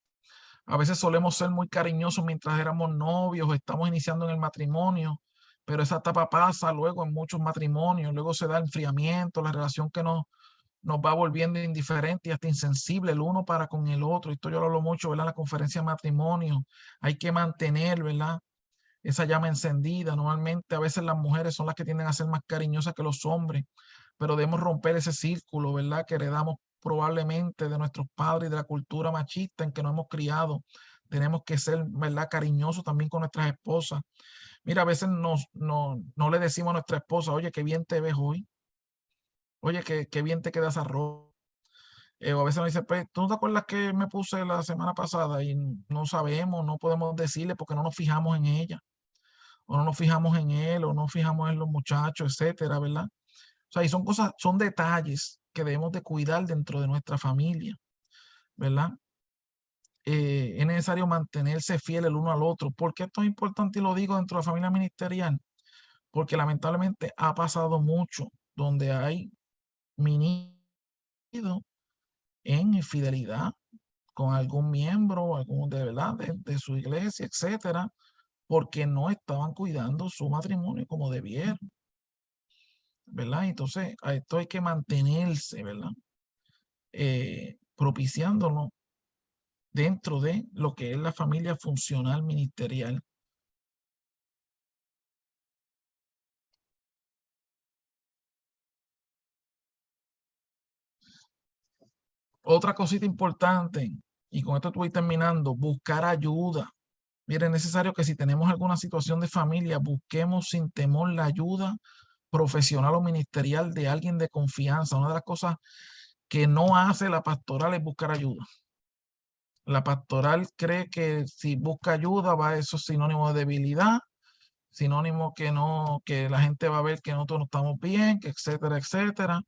A veces solemos ser muy cariñosos mientras éramos novios o estamos iniciando en el matrimonio, pero esa etapa pasa luego en muchos matrimonios. Luego se da el enfriamiento, la relación que nos va volviendo indiferente y hasta insensible el uno para con el otro. Esto yo lo hablo mucho, ¿verdad? En la conferencia de matrimonio. Hay que mantener, ¿verdad?, esa llama encendida. Normalmente a veces las mujeres son las que tienden a ser más cariñosas que los hombres, pero debemos romper ese círculo, ¿verdad?, que heredamos probablemente de nuestros padres y de la cultura machista en que nos hemos criado. Tenemos que ser, ¿verdad?, cariñosos también con nuestras esposas. Mira, a veces no le decimos a nuestra esposa: oye, qué bien te ves hoy. Oye, qué bien te queda esa ropa. O a veces nos dice: pues, ¿tú no te acuerdas que me puse la semana pasada? Y no sabemos, no podemos decirle porque no nos fijamos en ella, o no nos fijamos en él, o no nos fijamos en los muchachos, etcétera, ¿verdad? O sea, y son cosas, son detalles que debemos de cuidar dentro de nuestra familia, ¿verdad? Es necesario mantenerse fiel el uno al otro. ¿Por qué esto es importante y lo digo dentro de la familia ministerial? Porque lamentablemente ha pasado mucho donde hay ministros en infidelidad con algún miembro, algún de verdad, de su iglesia, etcétera, porque no estaban cuidando su matrimonio como debieron, ¿verdad? Entonces, a esto hay que mantenerse, ¿verdad? Propiciándolo dentro de lo que es la familia funcional ministerial. Otra cosita importante, y con esto estoy terminando: buscar ayuda. Mire, es necesario que si tenemos alguna situación de familia, busquemos sin temor la ayuda profesional o ministerial de alguien de confianza. Una de las cosas que no hace la pastoral es buscar ayuda. La pastoral cree que si busca ayuda, eso es sinónimo de debilidad, sinónimo que no, que la gente va a ver que nosotros no estamos bien, que etcétera, etcétera.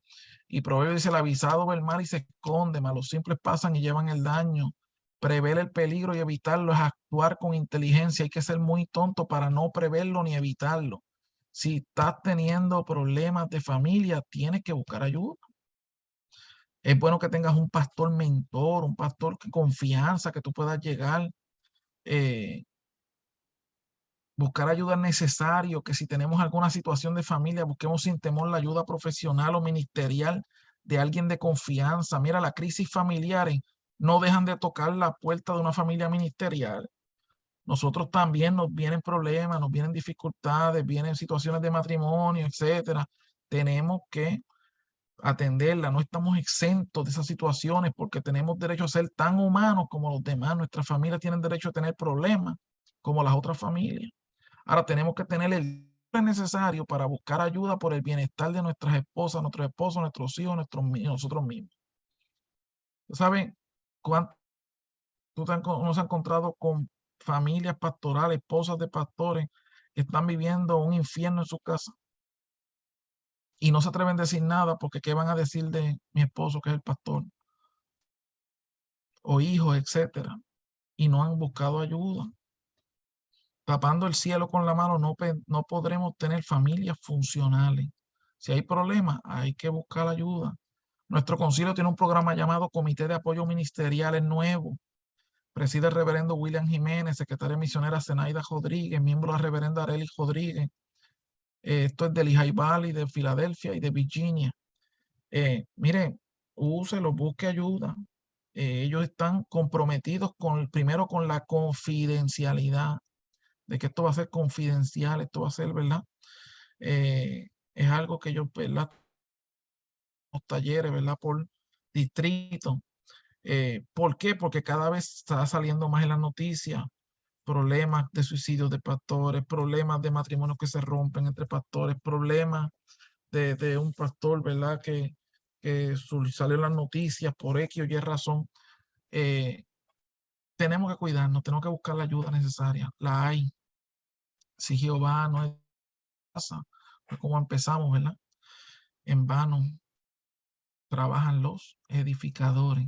Y Proverbios dice: el avisado ve el mal y se esconde, mas los simples pasan y llevan el daño. Prever el peligro y evitarlo es actuar con inteligencia. Hay que ser muy tonto para no preverlo ni evitarlo. Si estás teniendo problemas de familia, tienes que buscar ayuda. Es bueno que tengas un pastor mentor, un pastor de confianza, que tú puedas llegar. Buscar ayuda es necesario, que si tenemos alguna situación de familia, busquemos sin temor la ayuda profesional o ministerial de alguien de confianza. Mira, las crisis familiares no dejan de tocar la puerta de una familia ministerial. Nosotros también nos vienen problemas, nos vienen dificultades, vienen situaciones de matrimonio, etcétera. Tenemos que atenderla. No estamos exentos de esas situaciones, porque tenemos derecho a ser tan humanos como los demás. Nuestras familias tienen derecho a tener problemas como las otras familias. Ahora tenemos que tener el necesario para buscar ayuda por el bienestar de nuestras esposas, nuestros esposos, nuestros hijos, nosotros mismos. ¿Saben cuánto nos ha encontrado con familias pastorales, esposas de pastores que están viviendo un infierno en su casa y no se atreven a decir nada porque qué van a decir de mi esposo, que es el pastor, o hijos, etcétera, y no han buscado ayuda? Tapando el cielo con la mano no podremos tener familias funcionales. Si hay problemas, hay que buscar ayuda. Nuestro concilio tiene un programa llamado Comité de Apoyo Ministeriales Nuevo. Preside el reverendo William Jiménez, secretaria misionera Zenaida Rodríguez, miembro la reverenda Arely Rodríguez. Esto es del Lehigh Valley, de Filadelfia y de Virginia. Mire, úselo, busque ayuda. Ellos están comprometidos primero con la confidencialidad, de que esto va a ser confidencial, esto va a ser, ¿verdad? Es algo que ellos, ¿verdad? Los talleres, ¿verdad? Por distrito. ¿Por qué? Porque cada vez está saliendo más en las noticias problemas de suicidios de pastores, problemas de matrimonios que se rompen entre pastores, problemas de un pastor, ¿verdad? Que salió en las noticias por X o Y razón. Tenemos que cuidarnos, tenemos que buscar la ayuda necesaria. La hay. Si Jehová no es casa, pues como empezamos, ¿verdad? En vano trabajan los edificadores.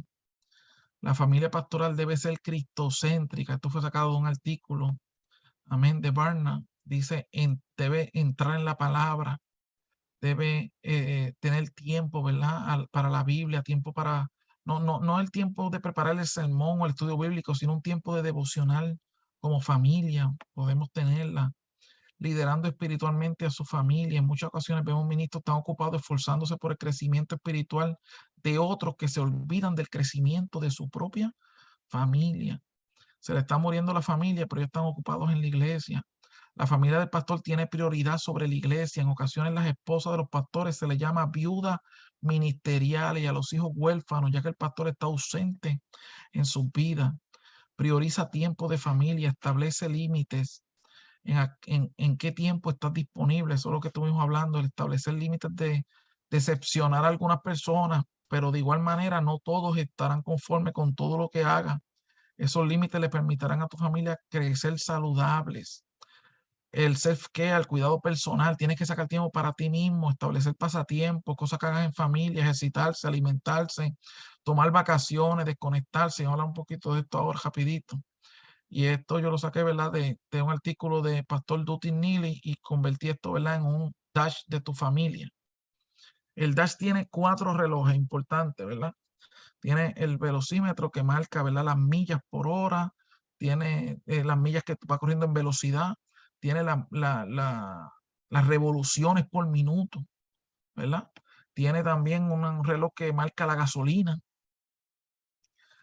La familia pastoral debe ser cristocéntrica. Esto fue sacado de un artículo, amén, de Barna. Dice, debe entrar en la palabra, debe tener tiempo, ¿verdad? Para la Biblia, tiempo para, no el tiempo de preparar el sermón o el estudio bíblico, sino un tiempo de devocional como familia. Podemos tenerla, liderando espiritualmente a su familia. En muchas ocasiones vemos ministros tan ocupados esforzándose por el crecimiento espiritual de otros que se olvidan del crecimiento de su propia familia. Se le está muriendo la familia, pero ellos están ocupados en la iglesia. La familia del pastor tiene prioridad sobre la iglesia. En ocasiones las esposas de los pastores se les llama viudas ministeriales y a los hijos huérfanos, ya que el pastor está ausente en su vida. Prioriza tiempo de familia, establece límites. En qué tiempo estás disponible. Eso es lo que estuvimos hablando, el establecer límites de decepcionar a algunas personas, pero de igual manera no todos estarán conformes con todo lo que hagan. Esos límites le permitirán a tu familia crecer saludables. El self-care, el cuidado personal, tienes que sacar tiempo para ti mismo, establecer pasatiempos, cosas que hagas en familia, ejercitarse, alimentarse, tomar vacaciones, desconectarse. Vamos a hablar un poquito de esto ahora rapidito. Y esto yo lo saqué, ¿verdad? De un artículo de Pastor Dutton Neely y convertí esto, ¿verdad? En un dash de tu familia. El dash tiene 4 relojes importantes, ¿verdad? Tiene el velocímetro que marca, ¿verdad? Las millas por hora, tiene las millas que va corriendo en velocidad, tiene las revoluciones por minuto, ¿verdad? Tiene también un reloj que marca la gasolina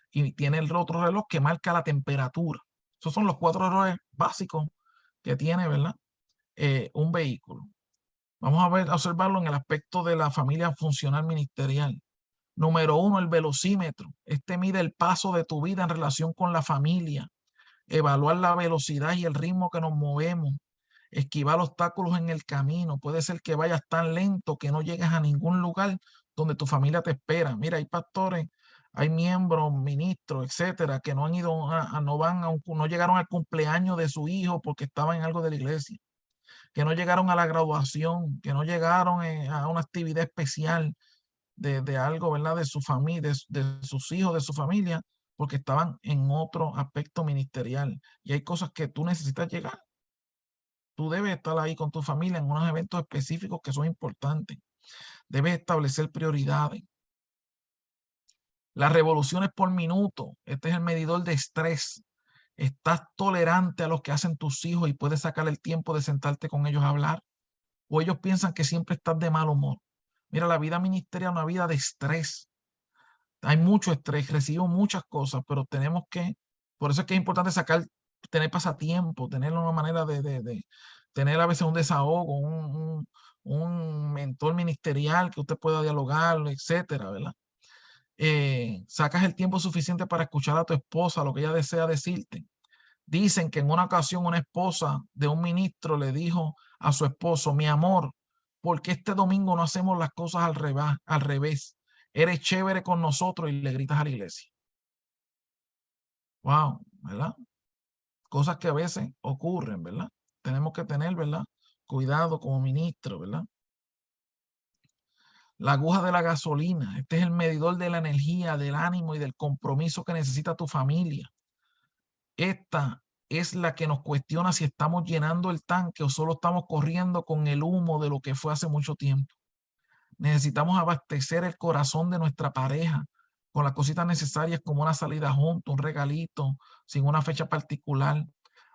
y tiene el otro reloj que marca la temperatura. Esos son los 4 relojes básicos que tiene, ¿verdad? Un vehículo. Vamos a observarlo en el aspecto de la familia funcional ministerial. Número 1, el velocímetro. Este mide el paso de tu vida en relación con la familia. Evaluar la velocidad y el ritmo que nos movemos. Esquivar obstáculos en el camino. Puede ser que vayas tan lento que no llegues a ningún lugar donde tu familia te espera. Mira, hay pastores, hay miembros, ministros, etcétera, que no han ido no llegaron al cumpleaños de su hijo porque estaban en algo de la iglesia, que no llegaron a la graduación, que no llegaron a una actividad especial de algo, ¿verdad? De su familia, de sus hijos, de su familia, porque estaban en otro aspecto ministerial. Y hay cosas que tú necesitas llegar. Tú debes estar ahí con tu familia en unos eventos específicos que son importantes. Debes establecer prioridades. Las revoluciones por minuto. Este es el medidor de estrés. ¿Estás tolerante a lo que hacen tus hijos y puedes sacar el tiempo de sentarte con ellos a hablar? ¿O ellos piensan que siempre estás de mal humor? Mira, la vida ministerial es una vida de estrés. Hay mucho estrés, recibo muchas cosas, pero tenemos que, por eso es que es importante tener pasatiempo, tener una manera de tener a veces un desahogo, un mentor ministerial que usted pueda dialogar, etcétera, ¿verdad? Sacas el tiempo suficiente para escuchar a tu esposa lo que ella desea decirte. Dicen que en una ocasión una esposa de un ministro le dijo a su esposo: mi amor, ¿por qué este domingo no hacemos las cosas al revés? Eres chévere con nosotros y le gritas a la iglesia. Wow, ¿verdad? Cosas que a veces ocurren, ¿verdad? Tenemos que tener, ¿verdad? Cuidado como ministro, ¿verdad? La aguja de la gasolina. Este es el medidor de la energía, del ánimo y del compromiso que necesita tu familia. Esta es la que nos cuestiona si estamos llenando el tanque o solo estamos corriendo con el humo de lo que fue hace mucho tiempo. Necesitamos abastecer el corazón de nuestra pareja con las cositas necesarias como una salida junto, un regalito, sin una fecha particular.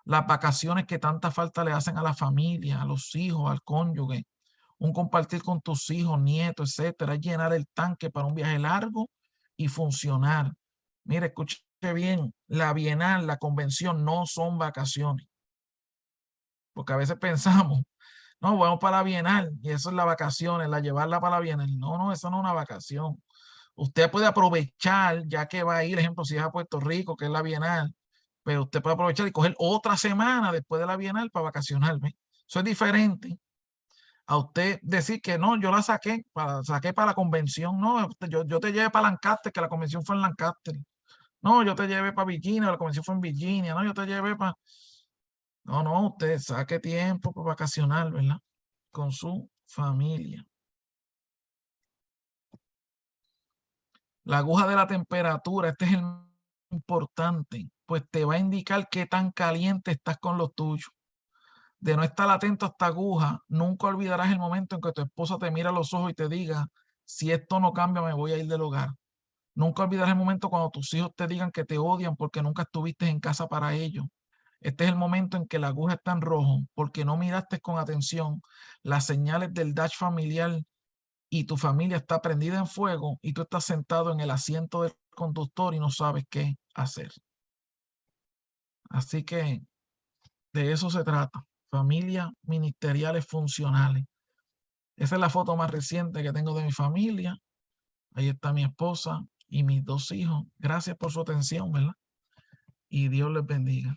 Las vacaciones que tanta falta le hacen a la familia, a los hijos, al cónyuge. Un compartir con tus hijos, nietos, etcétera. Es llenar el tanque para un viaje largo y funcionar. Mire, escuche bien, la bienal, la convención no son vacaciones. Porque a veces pensamos, no, vamos para la bienal y eso es la vacación, la llevarla para la bienal. No, no, eso no es una vacación. Usted puede aprovechar, ya que va a ir, ejemplo, si es a Puerto Rico, que es la bienal, pero usted puede aprovechar y coger otra semana después de la bienal para vacacionar. ¿Ve? Eso es diferente a usted decir que no, yo la saqué para la convención. No, yo te llevé para Lancaster, que la convención fue en Lancaster. No, yo te llevé para Virginia, la convención fue en Virginia. No, yo te llevé para... No, no, usted saque tiempo para vacacionar, ¿verdad? Con su familia. La aguja de la temperatura, este es el importante, pues te va a indicar qué tan caliente estás con los tuyos. De no estar atento a esta aguja, nunca olvidarás el momento en que tu esposa te mira a los ojos y te diga, si esto no cambia, me voy a ir del hogar. Nunca olvidarás el momento cuando tus hijos te digan que te odian porque nunca estuviste en casa para ellos. Este es el momento en que la aguja está en rojo porque no miraste con atención las señales del dash familiar y tu familia está prendida en fuego y tú estás sentado en el asiento del conductor y no sabes qué hacer. Así que de eso se trata. Familias ministeriales funcionales. Esa es la foto más reciente que tengo de mi familia. Ahí está mi esposa y mis 2 hijos. Gracias por su atención, ¿verdad? Y Dios les bendiga.